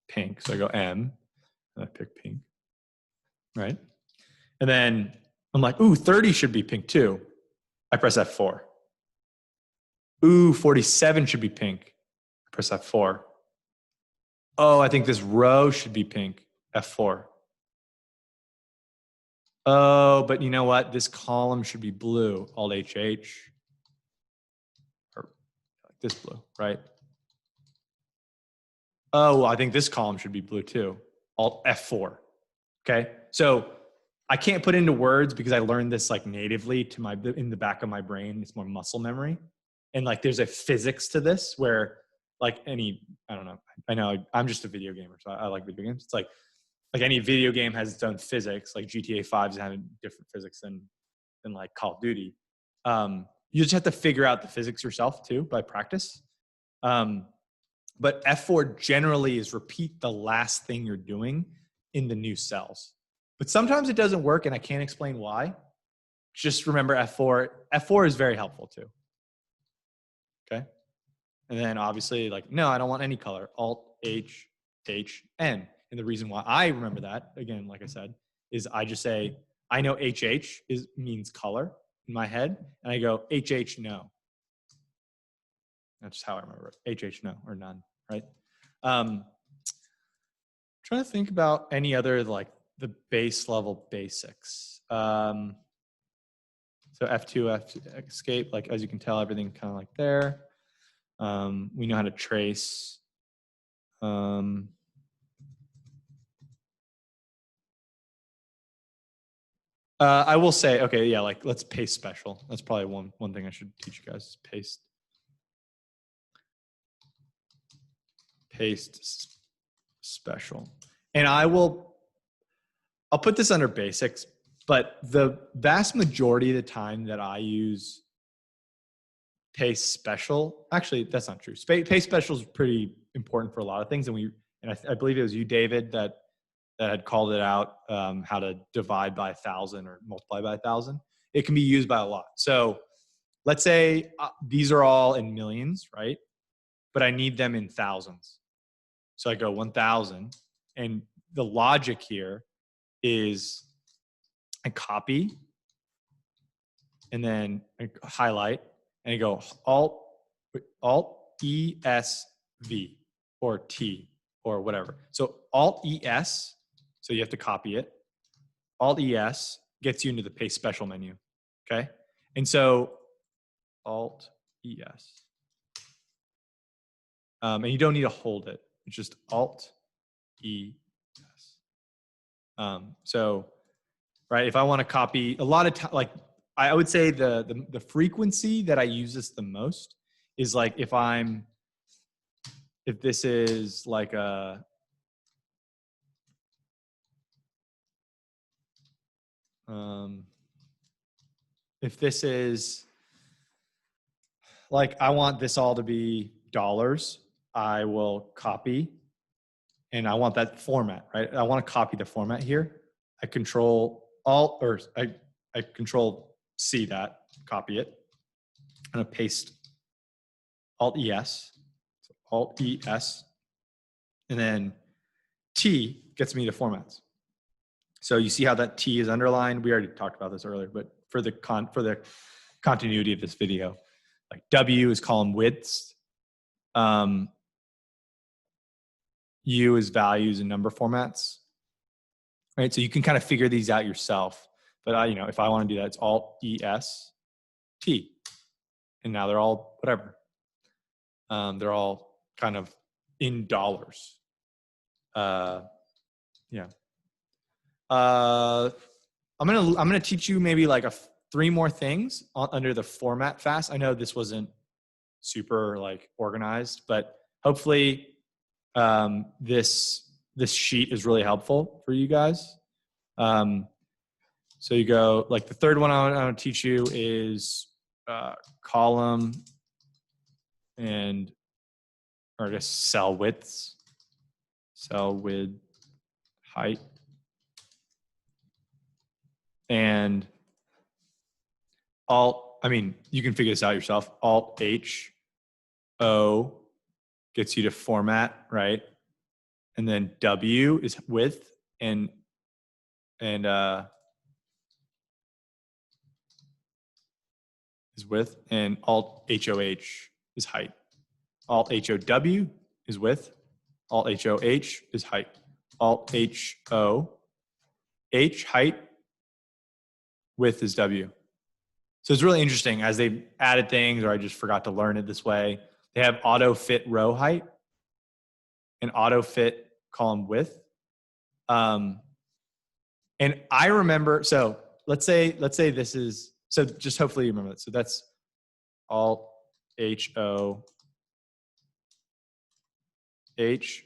pink, so I go M and I pick pink, right? And then I'm like, ooh, 30 should be pink too. I press F4. Ooh, 47 should be pink. I press F4. Oh, I think this row should be pink. F4. Oh, but you know what? This column should be blue. Alt HH. Or like this blue, right? Oh, well, I think this column should be blue too. Alt F4. Okay. So I can't put into words because I learned this like natively in the back of my brain. It's more muscle memory. And like there's a physics to this where like I don't know. I know I'm just a video gamer, so I like video games. It's like any video game has its own physics. Like GTA 5 is having different physics than like Call of Duty. You just have to figure out the physics yourself too by practice. But F4 generally is repeat the last thing you're doing in the new cells. But sometimes it doesn't work, and I can't explain why. Just remember F4. F4 is very helpful too. Okay. And then obviously, like, no, I don't want any color. Alt H H N. And the reason why I remember that, again, like I said, is I just say, I know HH means color in my head, and I go HH no. That's just how I remember it. HH no or none, right? Trying to think about any other like the base level basics. So F2, escape, like as you can tell, everything kind of like there. We know how to trace. I will say, okay, yeah, like let's paste special. That's probably one thing I should teach you guys is paste. Paste special. And I'll put this under basics, but the vast majority of the time that I use paste special, actually that's not true. Paste special is pretty important for a lot of things. And I believe it was you, David, that had called it out, how to divide by 1,000 or multiply by 1,000. It can be used by a lot. So let's say these are all in millions, right? But I need them in thousands. So I go 1,000. And the logic here is I copy and then I highlight and I go Alt ES V or T or whatever. So Alt ES, so you have to copy it. Alt ES gets you into the paste special menu. Okay. And so Alt ES. And you don't need to hold it. It's just Alt ES. So, right, if I want to copy a lot of like I would say the frequency that I use this the most is like if this is like if this is like I want this all to be dollars, I will copy and I want that format, right? I want to copy the format here. I control Alt or I control C that, copy it. I'm gonna paste Alt ES, so Alt ES, and then T gets me the formats. So you see how that T is underlined? We already talked about this earlier, but for the continuity of this video, like W is column widths, U is values and number formats, right? So you can kind of figure these out yourself. But if I want to do that, it's Alt ES T, and now they're all whatever. They're all kind of in dollars. Yeah. I'm gonna teach you maybe like 3 more things under the format fast. I know this wasn't super like organized, but hopefully this sheet is really helpful for you guys. So you go like the third one I want to teach you is column or just cell widths, cell width, height. And you can figure this out yourself. Alt H O gets you to format, right? And then W is width and is width, and Alt HOH is height. Alt HOW is width. Alt HOH is height. Alt HOH, height, width is W. So it's really interesting as they've added things, or I just forgot to learn it this way. They have auto fit row height and auto fit column width. And I remember, so let's say this is, so just hopefully you remember that. So that's Alt HOH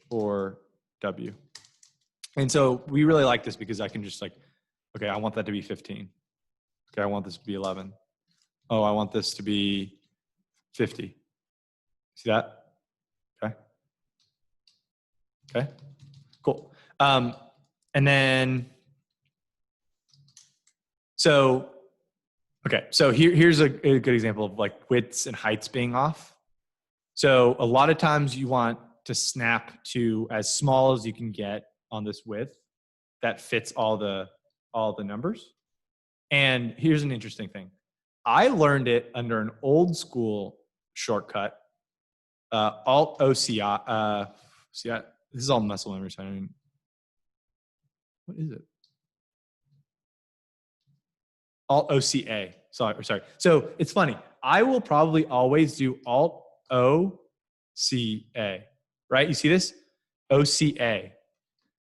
or W. And so we really like this because I can just like, okay, I want that to be 15. Okay, I want this to be 11. oh, I want this to be 50. See that? Okay. Okay, cool. And then, so here's a good example of like widths and heights being off. So a lot of times you want to snap to as small as you can get on this width that fits all the numbers. And here's an interesting thing. I learned it under an old school shortcut, Alt OCI. This is all muscle memory. So I don't even, what is it? Alt OCA. Sorry. So it's funny. I will probably always do Alt OCA, right? You see this? OCA.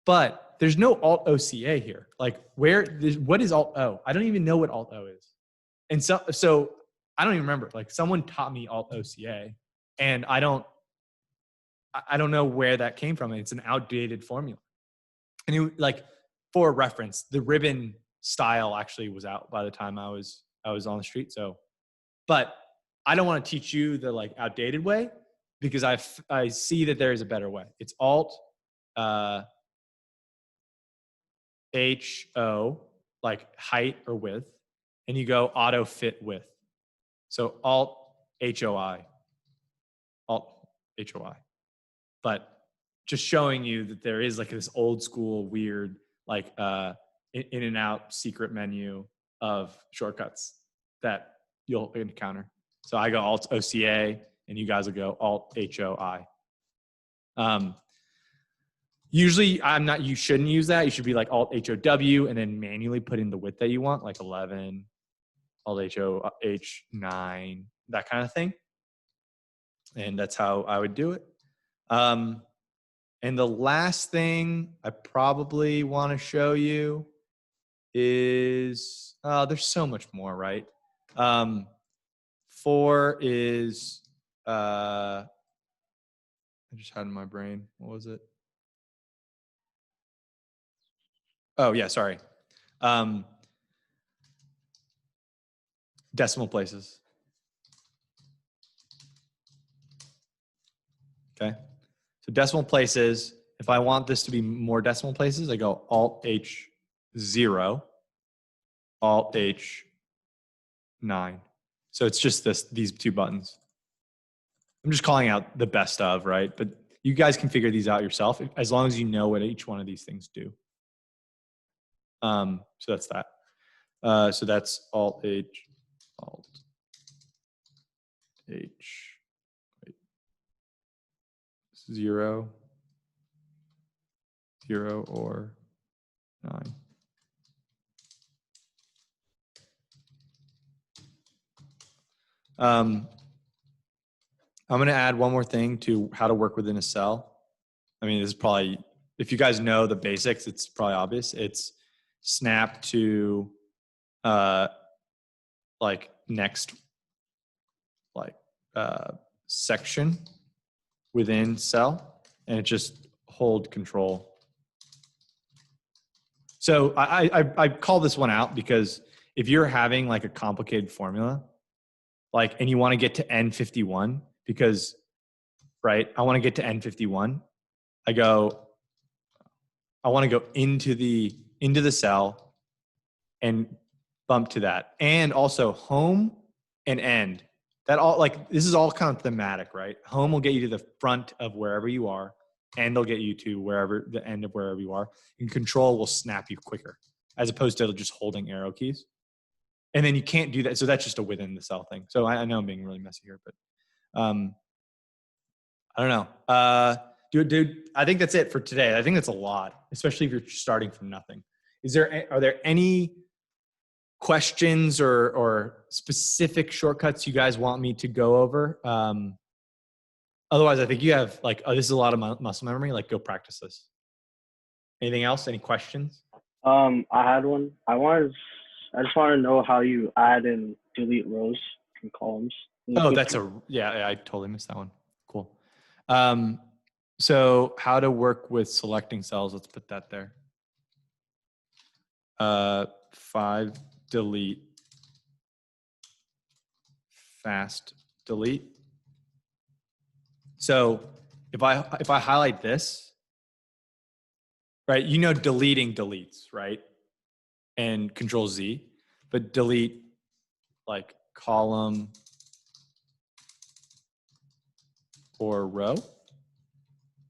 But there's no Alt OCA here. Like what is Alt O? I don't even know what Alt O is. And so I don't even remember. Like someone taught me Alt OCA and I don't know where that came from. It's an outdated formula. And like for reference, the ribbon style actually was out by the time I was on the street. So, but I don't want to teach you the like outdated way because I see that there is a better way. It's Alt HO, like height or width, and you go auto fit width. So Alt HOI. But just showing you that there is like this old school weird like in and out secret menu of shortcuts that you'll encounter. So I go Alt OCA and you guys will go Alt HOI. Usually you shouldn't use that. You should be like Alt HOW and then manually put in the width that you want, like 11, Alt H9, that kind of thing. And that's how I would do it. And the last thing I probably want to show you is, there's so much more, right? 4 is, I just had in my brain, what was it? Oh yeah, sorry. Decimal places. Okay. So decimal places, if I want this to be more decimal places, I go Alt H0, Alt H9. So it's just these two buttons. I'm just calling out the best of, right? But you guys can figure these out yourself as long as you know what each one of these things do. So that's that. So that's Alt H, Alt H, 0, 0 or 9. I'm going to add one more thing to how to work within a cell. I mean, this is probably, if you guys know the basics, it's probably obvious. It's snap to like next like section within cell, and it just hold control. So I call this one out because if you're having like a complicated formula, like, and you want to get to N51 because, right, I want to get to N51. I want to go into the cell and bump to that. And also home and end. That all, like, this is all kind of thematic, right? Home will get you to the front of wherever you are, and they'll get you to wherever, the end of wherever you are. And control will snap you quicker, as opposed to just holding arrow keys. And then you can't do that. So that's just a within the cell thing. So I know I'm being really messy here, but I don't know. Dude, I think that's it for today. I think that's a lot, especially if you're starting from nothing. Are there any questions or specific shortcuts you guys want me to go over? Otherwise, I think you have like, this is a lot of muscle memory. Like, go practice this. Anything else? Any questions? I had one. I just want to know how you add and delete rows and columns. Oh, yeah, I totally missed that one. Cool. So how to work with selecting cells. Let's put that there. 5 delete fast delete. So if I highlight this, right, you know deleting deletes, right? And Control Z, but delete like column or row.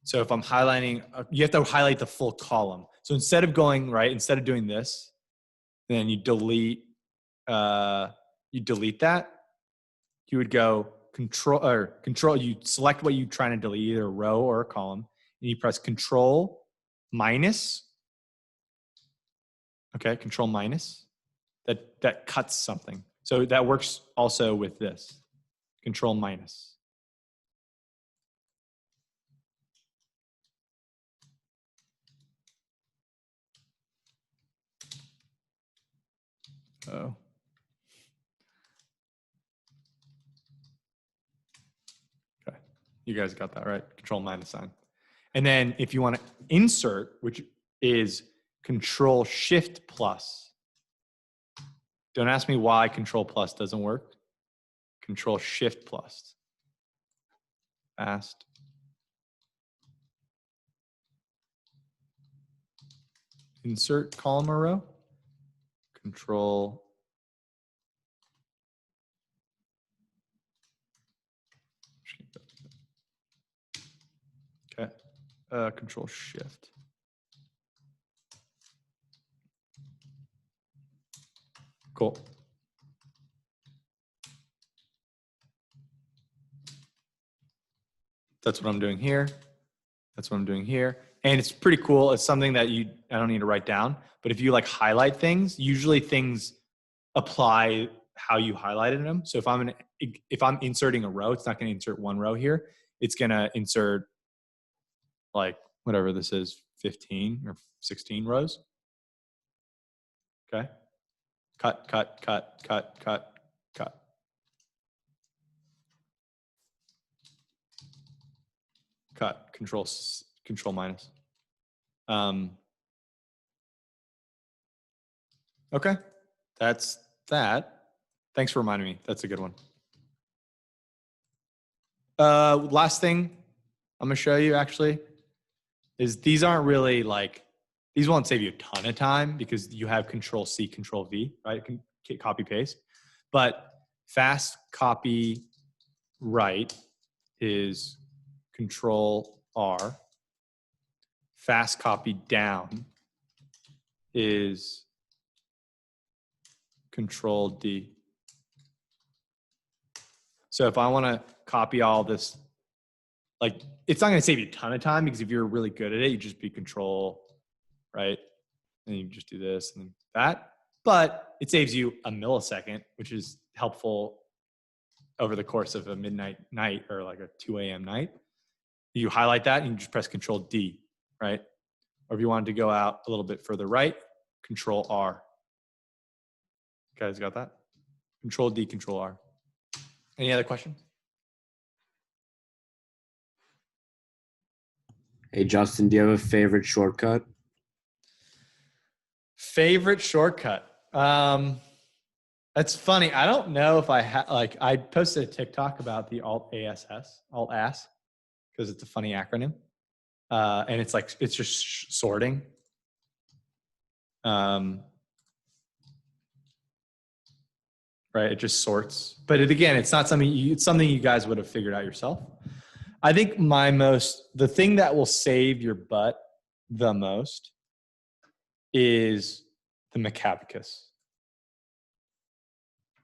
So if I'm highlighting, you have to highlight the full column. So instead of going, right, instead of doing this, then you delete that, you would go control, you select what you're trying to delete, either a row or a column, and you press control minus. Okay, control minus. That cuts something. So that works also with this. Control minus. Oh. Okay, you guys got that right. Control minus sign. And then if you want to insert, which is Control Shift plus. Don't ask me why Control plus doesn't work. Control Shift plus. Fast. Insert column or row. Control. Okay. Control Shift. Cool. That's what I'm doing here. That's what I'm doing here. And it's pretty cool. It's something that I don't need to write down, but if you like highlight things, usually things apply how you highlighted them. So if I'm inserting a row, it's not going to insert one row here. It's going to insert like whatever this is, 15 or 16 rows. Okay. Cut, cut, cut, cut, cut, cut. Cut, control minus. Okay, that's that. Thanks for reminding me. That's a good one. Last thing I'm gonna show you actually is these aren't really like, these won't save you a ton of time because you have Control C, Control V, right? Copy paste. But fast copy right is Control R. Fast copy down is Control D. So if I want to copy all this, like it's not going to save you a ton of time because if you're really good at it, you just be Control, right? And you just do this and that. But it saves you a millisecond, which is helpful over the course of a midnight night or like a 2 a.m. night. You highlight that and you just press Control D, right? Or if you wanted to go out a little bit further right, Control R. You guys got that? Control D, Control R. Any other questions? Hey, Justin, do you have a favorite shortcut? Favorite shortcut? That's funny. I don't know if I posted a TikTok about the Alt AS, because it's a funny acronym. And it's like, it's just sorting. Right, it just sorts. But again, it's not something it's something you guys would have figured out yourself. I think the thing that will save your butt the most is the Macabacus.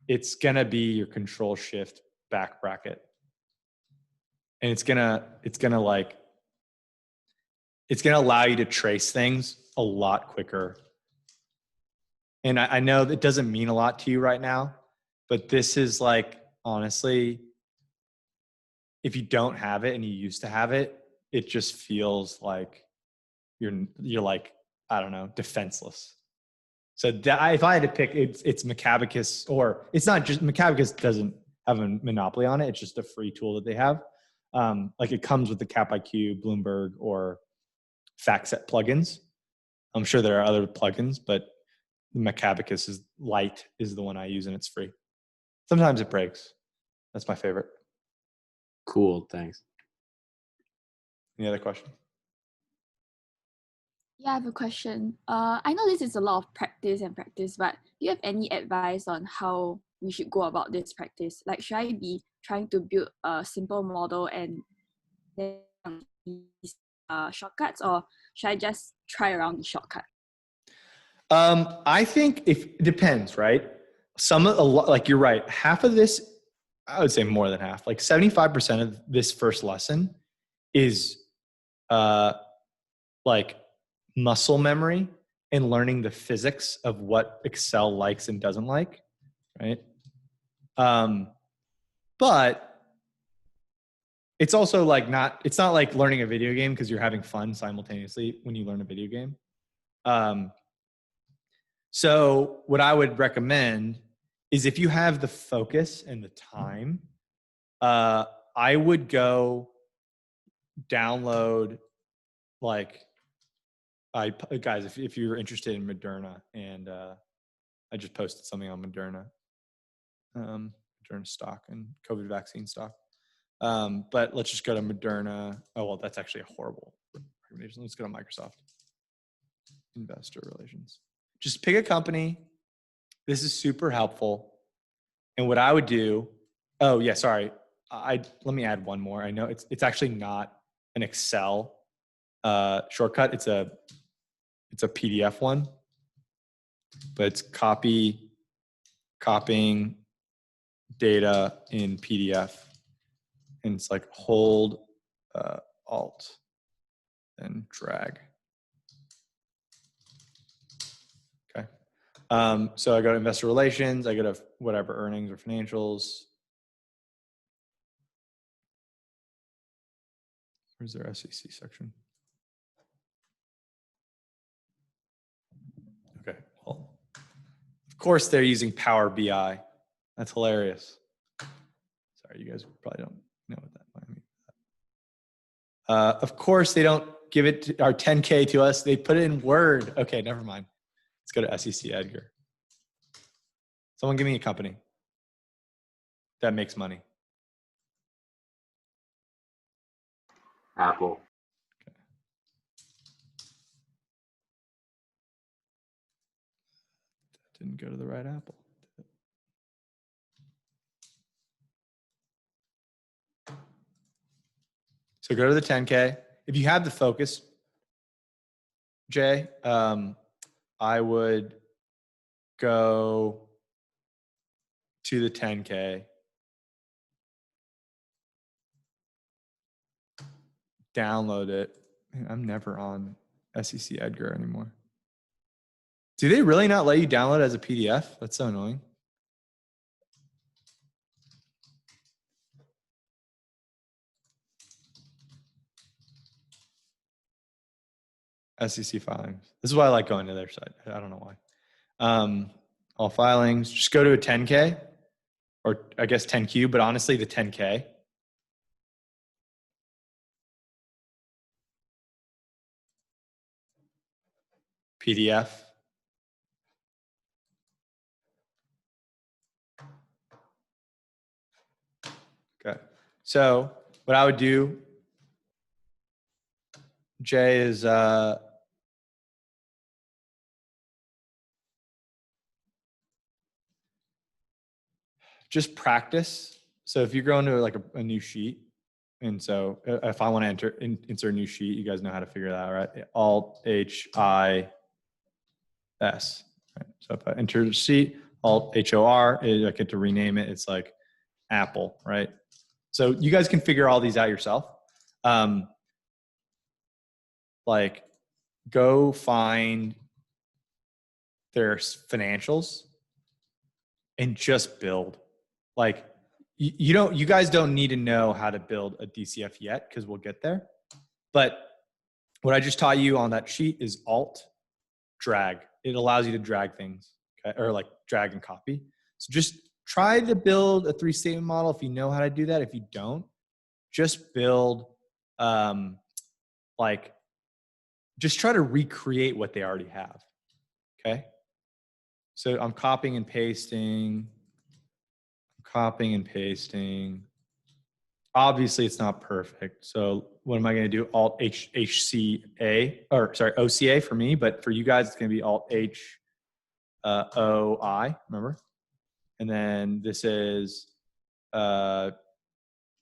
It's gonna be your Control Shift back bracket. And it's gonna allow you to trace things a lot quicker. And I know that doesn't mean a lot to you right now, but this is like, honestly, if you don't have it and you used to have it, it just feels like you're like, I don't know, defenseless. So if I had to pick, it's Macabacus, or it's not just, Macabacus doesn't have a monopoly on it. It's just a free tool that they have. Like it comes with the CapIQ, Bloomberg, or FactSet plugins. I'm sure there are other plugins, but the Macabacus Lite is the one I use and it's free. Sometimes it breaks, That's my favorite. Cool. Thanks. Any other questions? Yeah, I have a question. I know this is a lot of practice, but do you have any advice on how we should go about this practice? Like, should I be trying to build a simple model and then these shortcuts, or should I just try around the shortcut? I think it depends, right? Like you're right. Half of this, I would say more than half, like 75% of this first lesson is like muscle memory and learning the physics of what Excel likes and doesn't like, right? But it's also like it's not like learning a video game because you're having fun simultaneously when you learn a video game. So what I would recommend is if you have the focus and the time, I would go download guys, if you're interested in Moderna, and I just posted something on Moderna stock and COVID vaccine stock. But let's just go to Moderna. Oh, well, that's actually a horrible recommendation. Let's go to Microsoft Investor Relations. Just pick a company. This is super helpful. And what I would do, oh yeah, sorry. Let me add one more. I know it's actually not an Excel shortcut. It's a PDF one, but it's copying data in PDF, and it's like hold Alt and drag. Okay. So I go to investor relations. I go to whatever earnings or financials. Where's their SEC section? Okay. Well, of course they're using Power BI. That's hilarious. Sorry, you guys probably don't know what that might mean. Of course they don't give it our 10K to us. They put it in Word. Okay, never mind. Let's go to SEC Edgar. Someone give me a company that makes money. Apple. Okay. That didn't go to the right Apple. So go to the 10K. If you have the focus, Jay, I would go to the 10K. Download it. Man, I'm never on SEC Edgar anymore. Do they really not let you download it as a PDF? That's so annoying. SEC filings. This is why I like going to their site. I don't know why. All filings. Just go to a 10K, or I guess 10Q, but honestly, the 10K. PDF. Okay. So what I would do, Jay, is just practice. So if you're going to like a new sheet, and so if I want to insert a new sheet, you guys know how to figure that out, right? Alt H I S. Right? So if I enter the sheet, Alt HOR, I get to rename it. It's like Apple, right? So you guys can figure all these out yourself. Like go find their financials and just build. Like you guys don't need to know how to build a DCF yet, because we'll get there. But what I just taught you on that sheet is Alt drag. It allows you to drag things, okay? Or like drag and copy. So just try to build a 3-statement model if you know how to do that. If you don't, just build just try to recreate what they already have. Okay. So I'm copying and pasting. copying and pasting. Obviously, it's not perfect. So what am I going to do? Alt HCA, or sorry, OCA for me, but for you guys, it's going to be Alt H OI. Remember? And then this is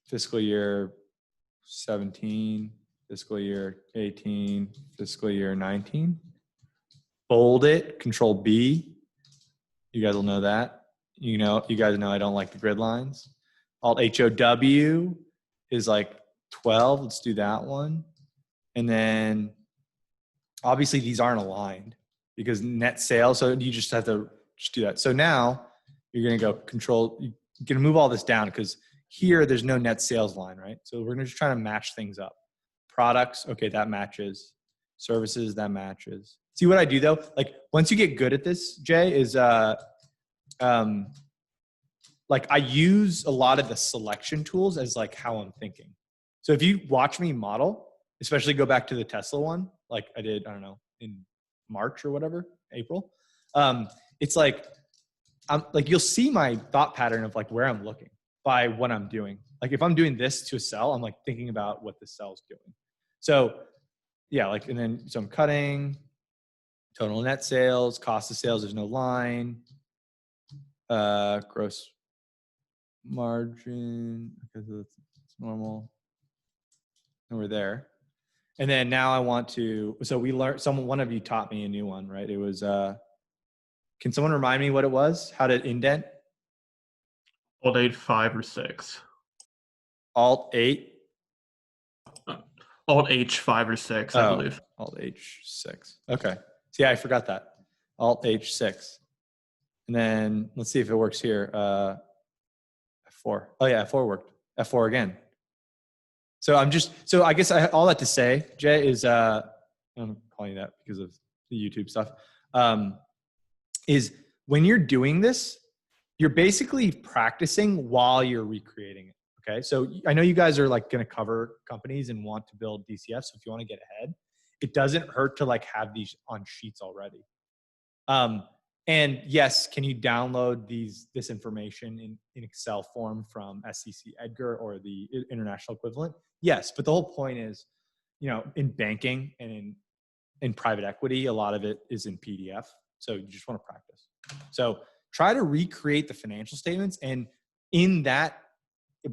fiscal year 17, fiscal year 18, fiscal year 19. Bold it, Control B. You guys will know that. You guys know I don't like the grid lines. Alt HOW is like 12. Let's do that one. And then obviously these aren't aligned because net sales. So you just have to just do that. So now you're going to go Control. You're going to move all this down because here there's no net sales line, right? So we're going to just try to match things up. Products, okay, that matches. Services, that matches. See what I do though? Like once you get good at this, Jay, is like I use a lot of the selection tools as like how I'm thinking. So if you watch me model, especially go back to the Tesla one, like I did, I don't know, in March or whatever, April. It's like, you'll see my thought pattern of like where I'm looking by what I'm doing. Like if I'm doing this to a cell, I'm like thinking about what the cell's doing. So yeah, like, and then, so I'm cutting total net sales, cost of sales, there's no line, gross margin, because it's normal. And we're there. And then now I want to, so we learned, one of you taught me a new one, right? It was, can someone remind me what it was? How to indent? Alt 8, 5, or 6. Alt 8? Alt H, 5 or 6, I believe. Alt H6. Okay. See, I forgot that. Alt H6. And then let's see if it works here. F4. Oh yeah, F4 worked. F4 again. So so I guess all that to say, Jay, is, I'm calling you that because of the YouTube stuff, is when you're doing this, you're basically practicing while you're recreating it. Okay. So I know you guys are like going to cover companies and want to build DCF. So if you want to get ahead, it doesn't hurt to like have these on sheets already. And yes, can you download this information in Excel form from SEC Edgar or the international equivalent? Yes. But the whole point is, in banking and in private equity, a lot of it is in PDF. So you just want to practice. So try to recreate the financial statements. And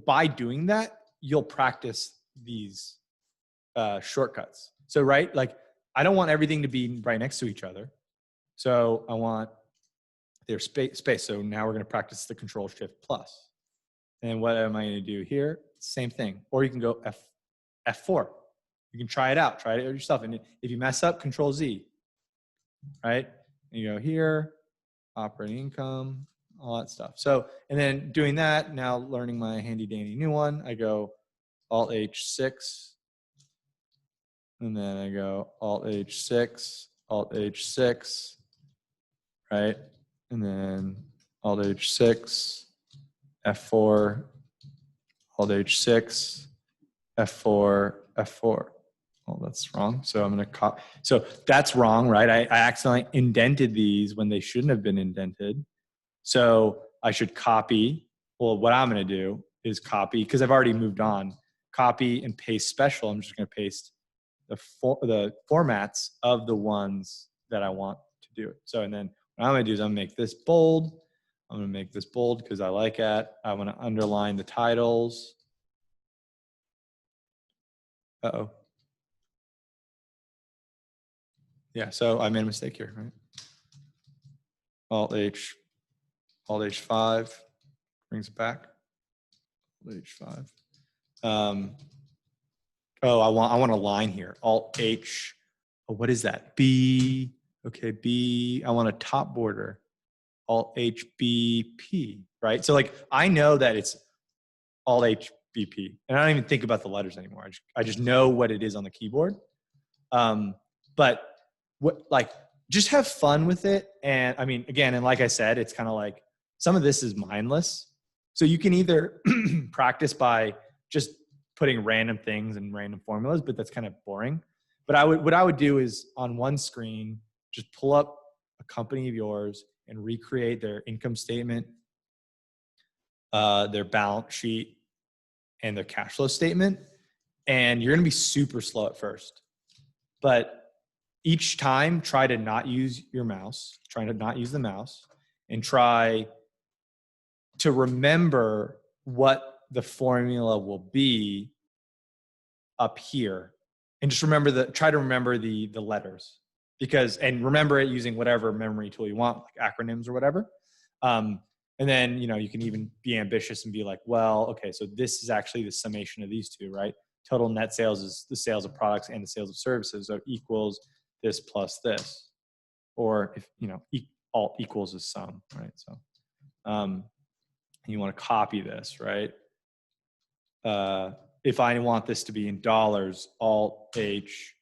by doing that, you'll practice these shortcuts. So, right, like I don't want everything to be right next to each other. So I want their space. So now we're going to practice the Control Shift plus. And what am I going to do here? Same thing. Or you can go F4. You can try it out yourself. And if you mess up, Control Z, right? And you go here, operating income, all that stuff. So, and then doing that, now learning my handy dandy new one, I go Alt H6, and then I go Alt H6, Alt H6, right? And then Alt H6, F4, Alt H6, F4, F4. Oh, that's wrong. So I'm going to copy. So that's wrong, right? I accidentally indented these when they shouldn't have been indented. So I should copy. Well, what I'm going to do is copy, because I've already moved on, copy and paste special. I'm just going to paste the formats of the ones that I want to do it. So, and then what I'm going to do is I'm going to make this bold. I'm going to make this bold because I like it. I want to underline the titles. Uh-oh. Yeah, so I made a mistake here, right? Alt H5 brings it back. Alt H5. I want a line here. Alt H. Oh, what is that? B. Okay, B. I want a top border. Alt HBP, right? So like I know that it's Alt HBP, and I don't even think about the letters anymore. I just know what it is on the keyboard. But just have fun with it. And I mean, again, and like I said, it's kind of like some of this is mindless. So you can either practice by just putting random things and random formulas, but that's kind of boring. But what I would do is on one screen, just pull up a company of yours and recreate their income statement, their balance sheet, and their cash flow statement. And you're going to be super slow at first. But each time, try to not use your mouse, try to not use the mouse, and try to remember what the formula will be up here. And just try to remember the letters, and remember it using whatever memory tool you want, like acronyms or whatever. And then, you can even be ambitious and be like, well, okay, so this is actually the summation of these two, right? Total net sales is the sales of products and the sales of services. So equals this plus this. Or if, alt equals is sum, right? So you want to copy this, right? If I want this to be in dollars, alt H,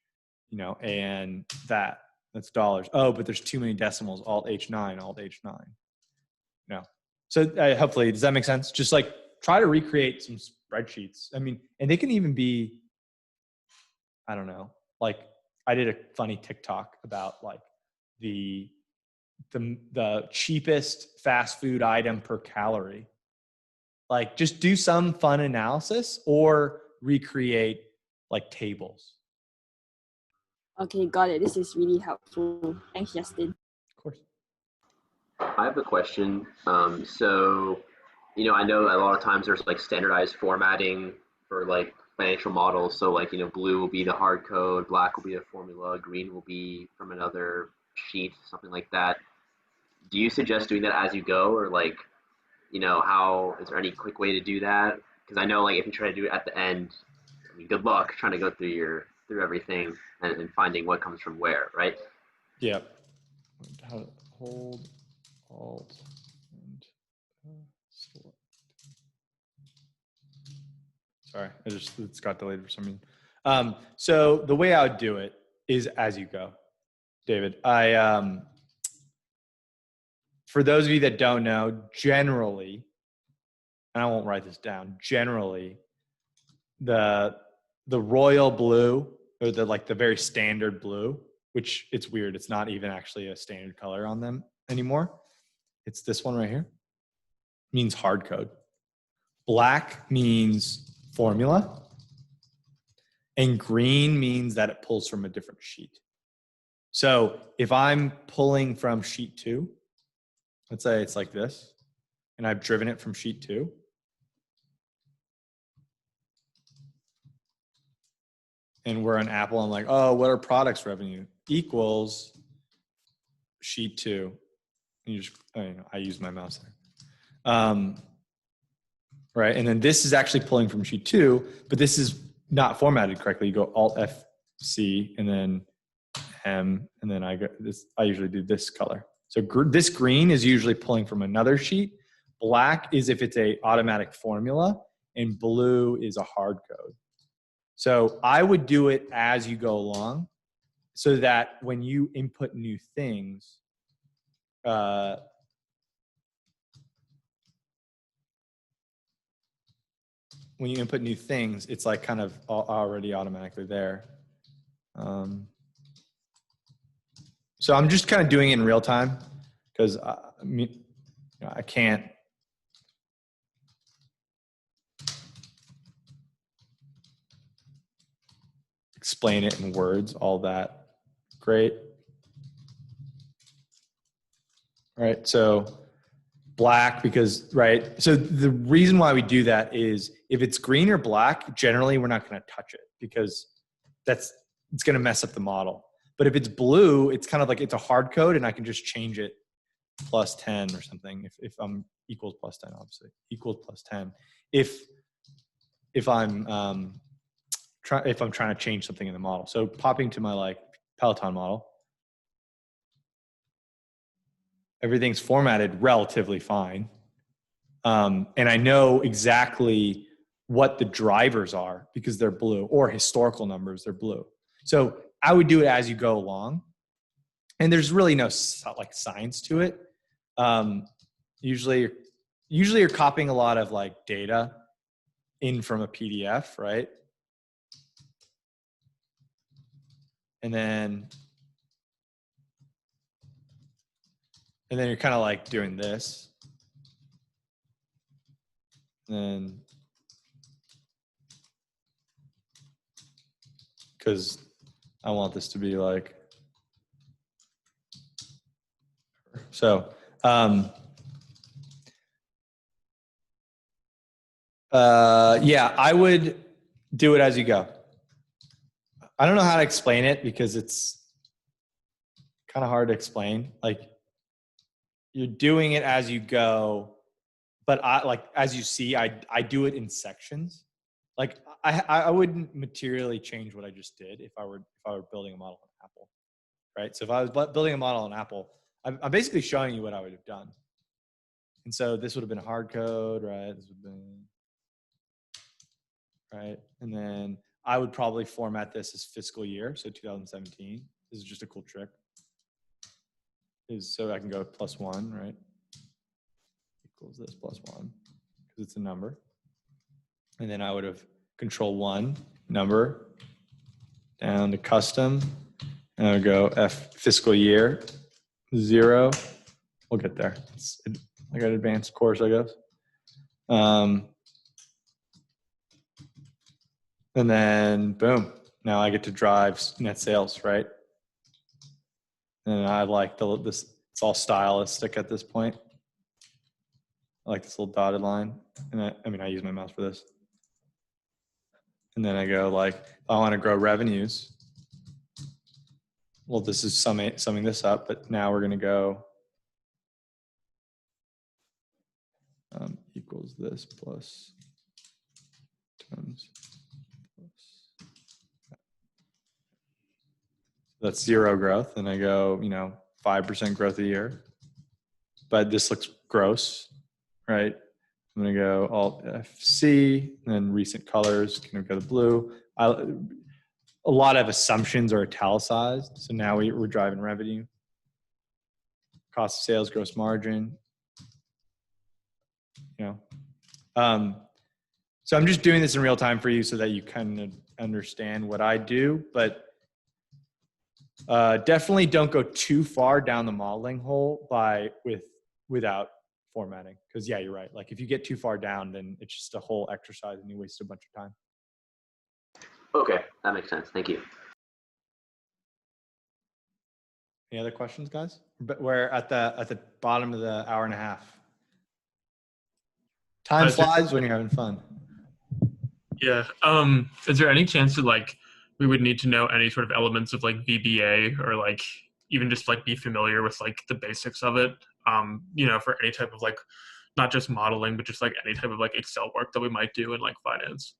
and that's dollars. Oh, but there's too many decimals, alt H9, alt H9. No. So hopefully, does that make sense? Just like try to recreate some spreadsheets. I mean, and they can even be, I don't know, like I did a funny TikTok about like the cheapest fast food item per calorie. Like just do some fun analysis or recreate like tables. Okay, got it. This is really helpful. Thanks, Justin. Of course. I have a question. I know a lot of times there's like standardized formatting for like financial models. So like, blue will be the hard code, black will be a formula, green will be from another sheet, something like that. Do you suggest doing that as you go, or like, how is there any quick way to do that? Because I know like if you try to do it at the end, I mean, good luck trying to go through everything and finding what comes from where, right? Yeah. How to hold alt and select. Sorry, it's got delayed for some reason. So the way I would do it is as you go, David. For those of you that don't know, generally, and I won't write this down, generally, the royal blue, or the very standard blue, which it's weird, it's not even actually a standard color on them anymore. It's this one right here, means hard code. Black means formula, and green means that it pulls from a different sheet. So if I'm pulling from sheet 2, let's say it's like this, and I've driven it from sheet 2. And we're on Apple, I'm like, oh, what are products revenue? Equals sheet 2. And you just, I use my mouse there. Right, and then this is actually pulling from sheet 2, but this is not formatted correctly. You go Alt F C and then M, and then I usually do this color. So this green is usually pulling from another sheet. Black is if it's a automatic formula, and blue is a hard code. So I would do it as you go along, so that when you input new things, it's like kind of already automatically there. So I'm just kind of doing it in real time because I can't. Explain it in words all that great. Right, so black so the reason why we do that is if it's green or black, generally we're not going to touch it because it's going to mess up the model. But if it's blue, it's kind of like it's a hard code and I can just change it plus 10 or something if I'm equals plus 10, obviously equals plus 10 if I'm trying to change something in the model. So popping to my Peloton model, everything's formatted relatively fine. And I know exactly what the drivers are because they're blue, or historical numbers, they're blue. So I would do it as you go along. And there's really no science to it. Usually you're copying a lot of data in from a PDF, right? And then you're kind of doing this. And because I want this to be like, so, yeah, I would do it as you go. I don't know how to explain it because it's kind of hard to explain. Like, you're doing it as you go, but as you see, I do it in sections. Like I wouldn't materially change what I just did if I were building a model on Apple, right? So if I was building a model on Apple, I'm basically showing you what I would have done. And so this would have been hard code, right? This would have been, right? And then I would probably format this as fiscal year, so 2017. This is just a cool trick. Is so I can go +1, right? Equals this +1 because it's a number. And then I would have control1 number down to custom, and I would go F fiscal year 0. We'll get there. I got advanced course, I guess. And then boom, now I get to drive net sales, right? And I like this, it's all stylistic at this point. I like this little dotted line. And I use my mouse for this. And then I go like, if I want to grow revenues, well, this is summing this up, but now we're going to go equals this plus times plus. That's 0 growth. And I go, 5% growth a year, but this looks gross, right? I'm going to go Alt FC and then recent colors, kind of go to blue. A lot of assumptions are italicized. So now we're driving revenue, cost of sales, gross margin, So I'm just doing this in real time for you so that you kind of understand what I do, but definitely don't go too far down the modeling hole without formatting. Because yeah, you're right. Like if you get too far down, then it's just a whole exercise and you waste a bunch of time. Okay, that makes sense. Thank you. Any other questions, guys? But we're at the bottom of the hour and a half. Time flies when you're having fun. Yeah. Is there any chance that we would need to know any sort of elements of VBA or even just be familiar with the basics of it? For any type of not just modeling, but just any type of Excel work that we might do in finance.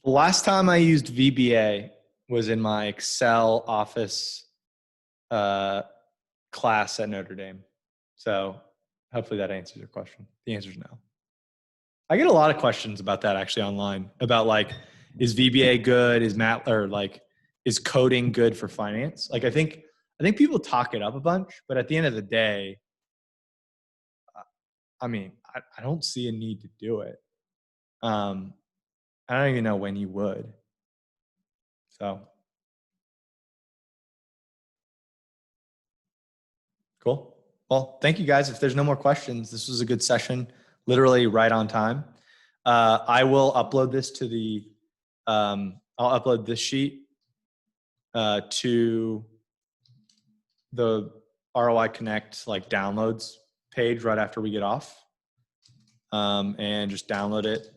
The last time I used VBA was in my Excel office class at Notre Dame. So hopefully that answers your question. The answer is no. I get a lot of questions about that actually online about is VBA good? Is is coding good for finance? I think people talk it up a bunch, but at the end of the day, I don't see a need to do it. I don't even know when you would. So cool. Well, thank you guys. If there's no more questions, this was a good session, literally right on time. I will upload this to I'll upload this sheet to the ROI Connect downloads page right after we get off, and just download it.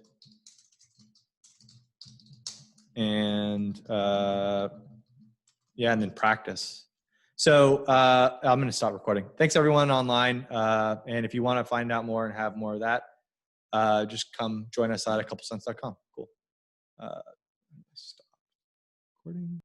And yeah, and then practice. So I'm going to stop recording. Thanks everyone online. And if you want to find out more and have more of that, just come join us at a couplecents.com. Cool. Stop recording.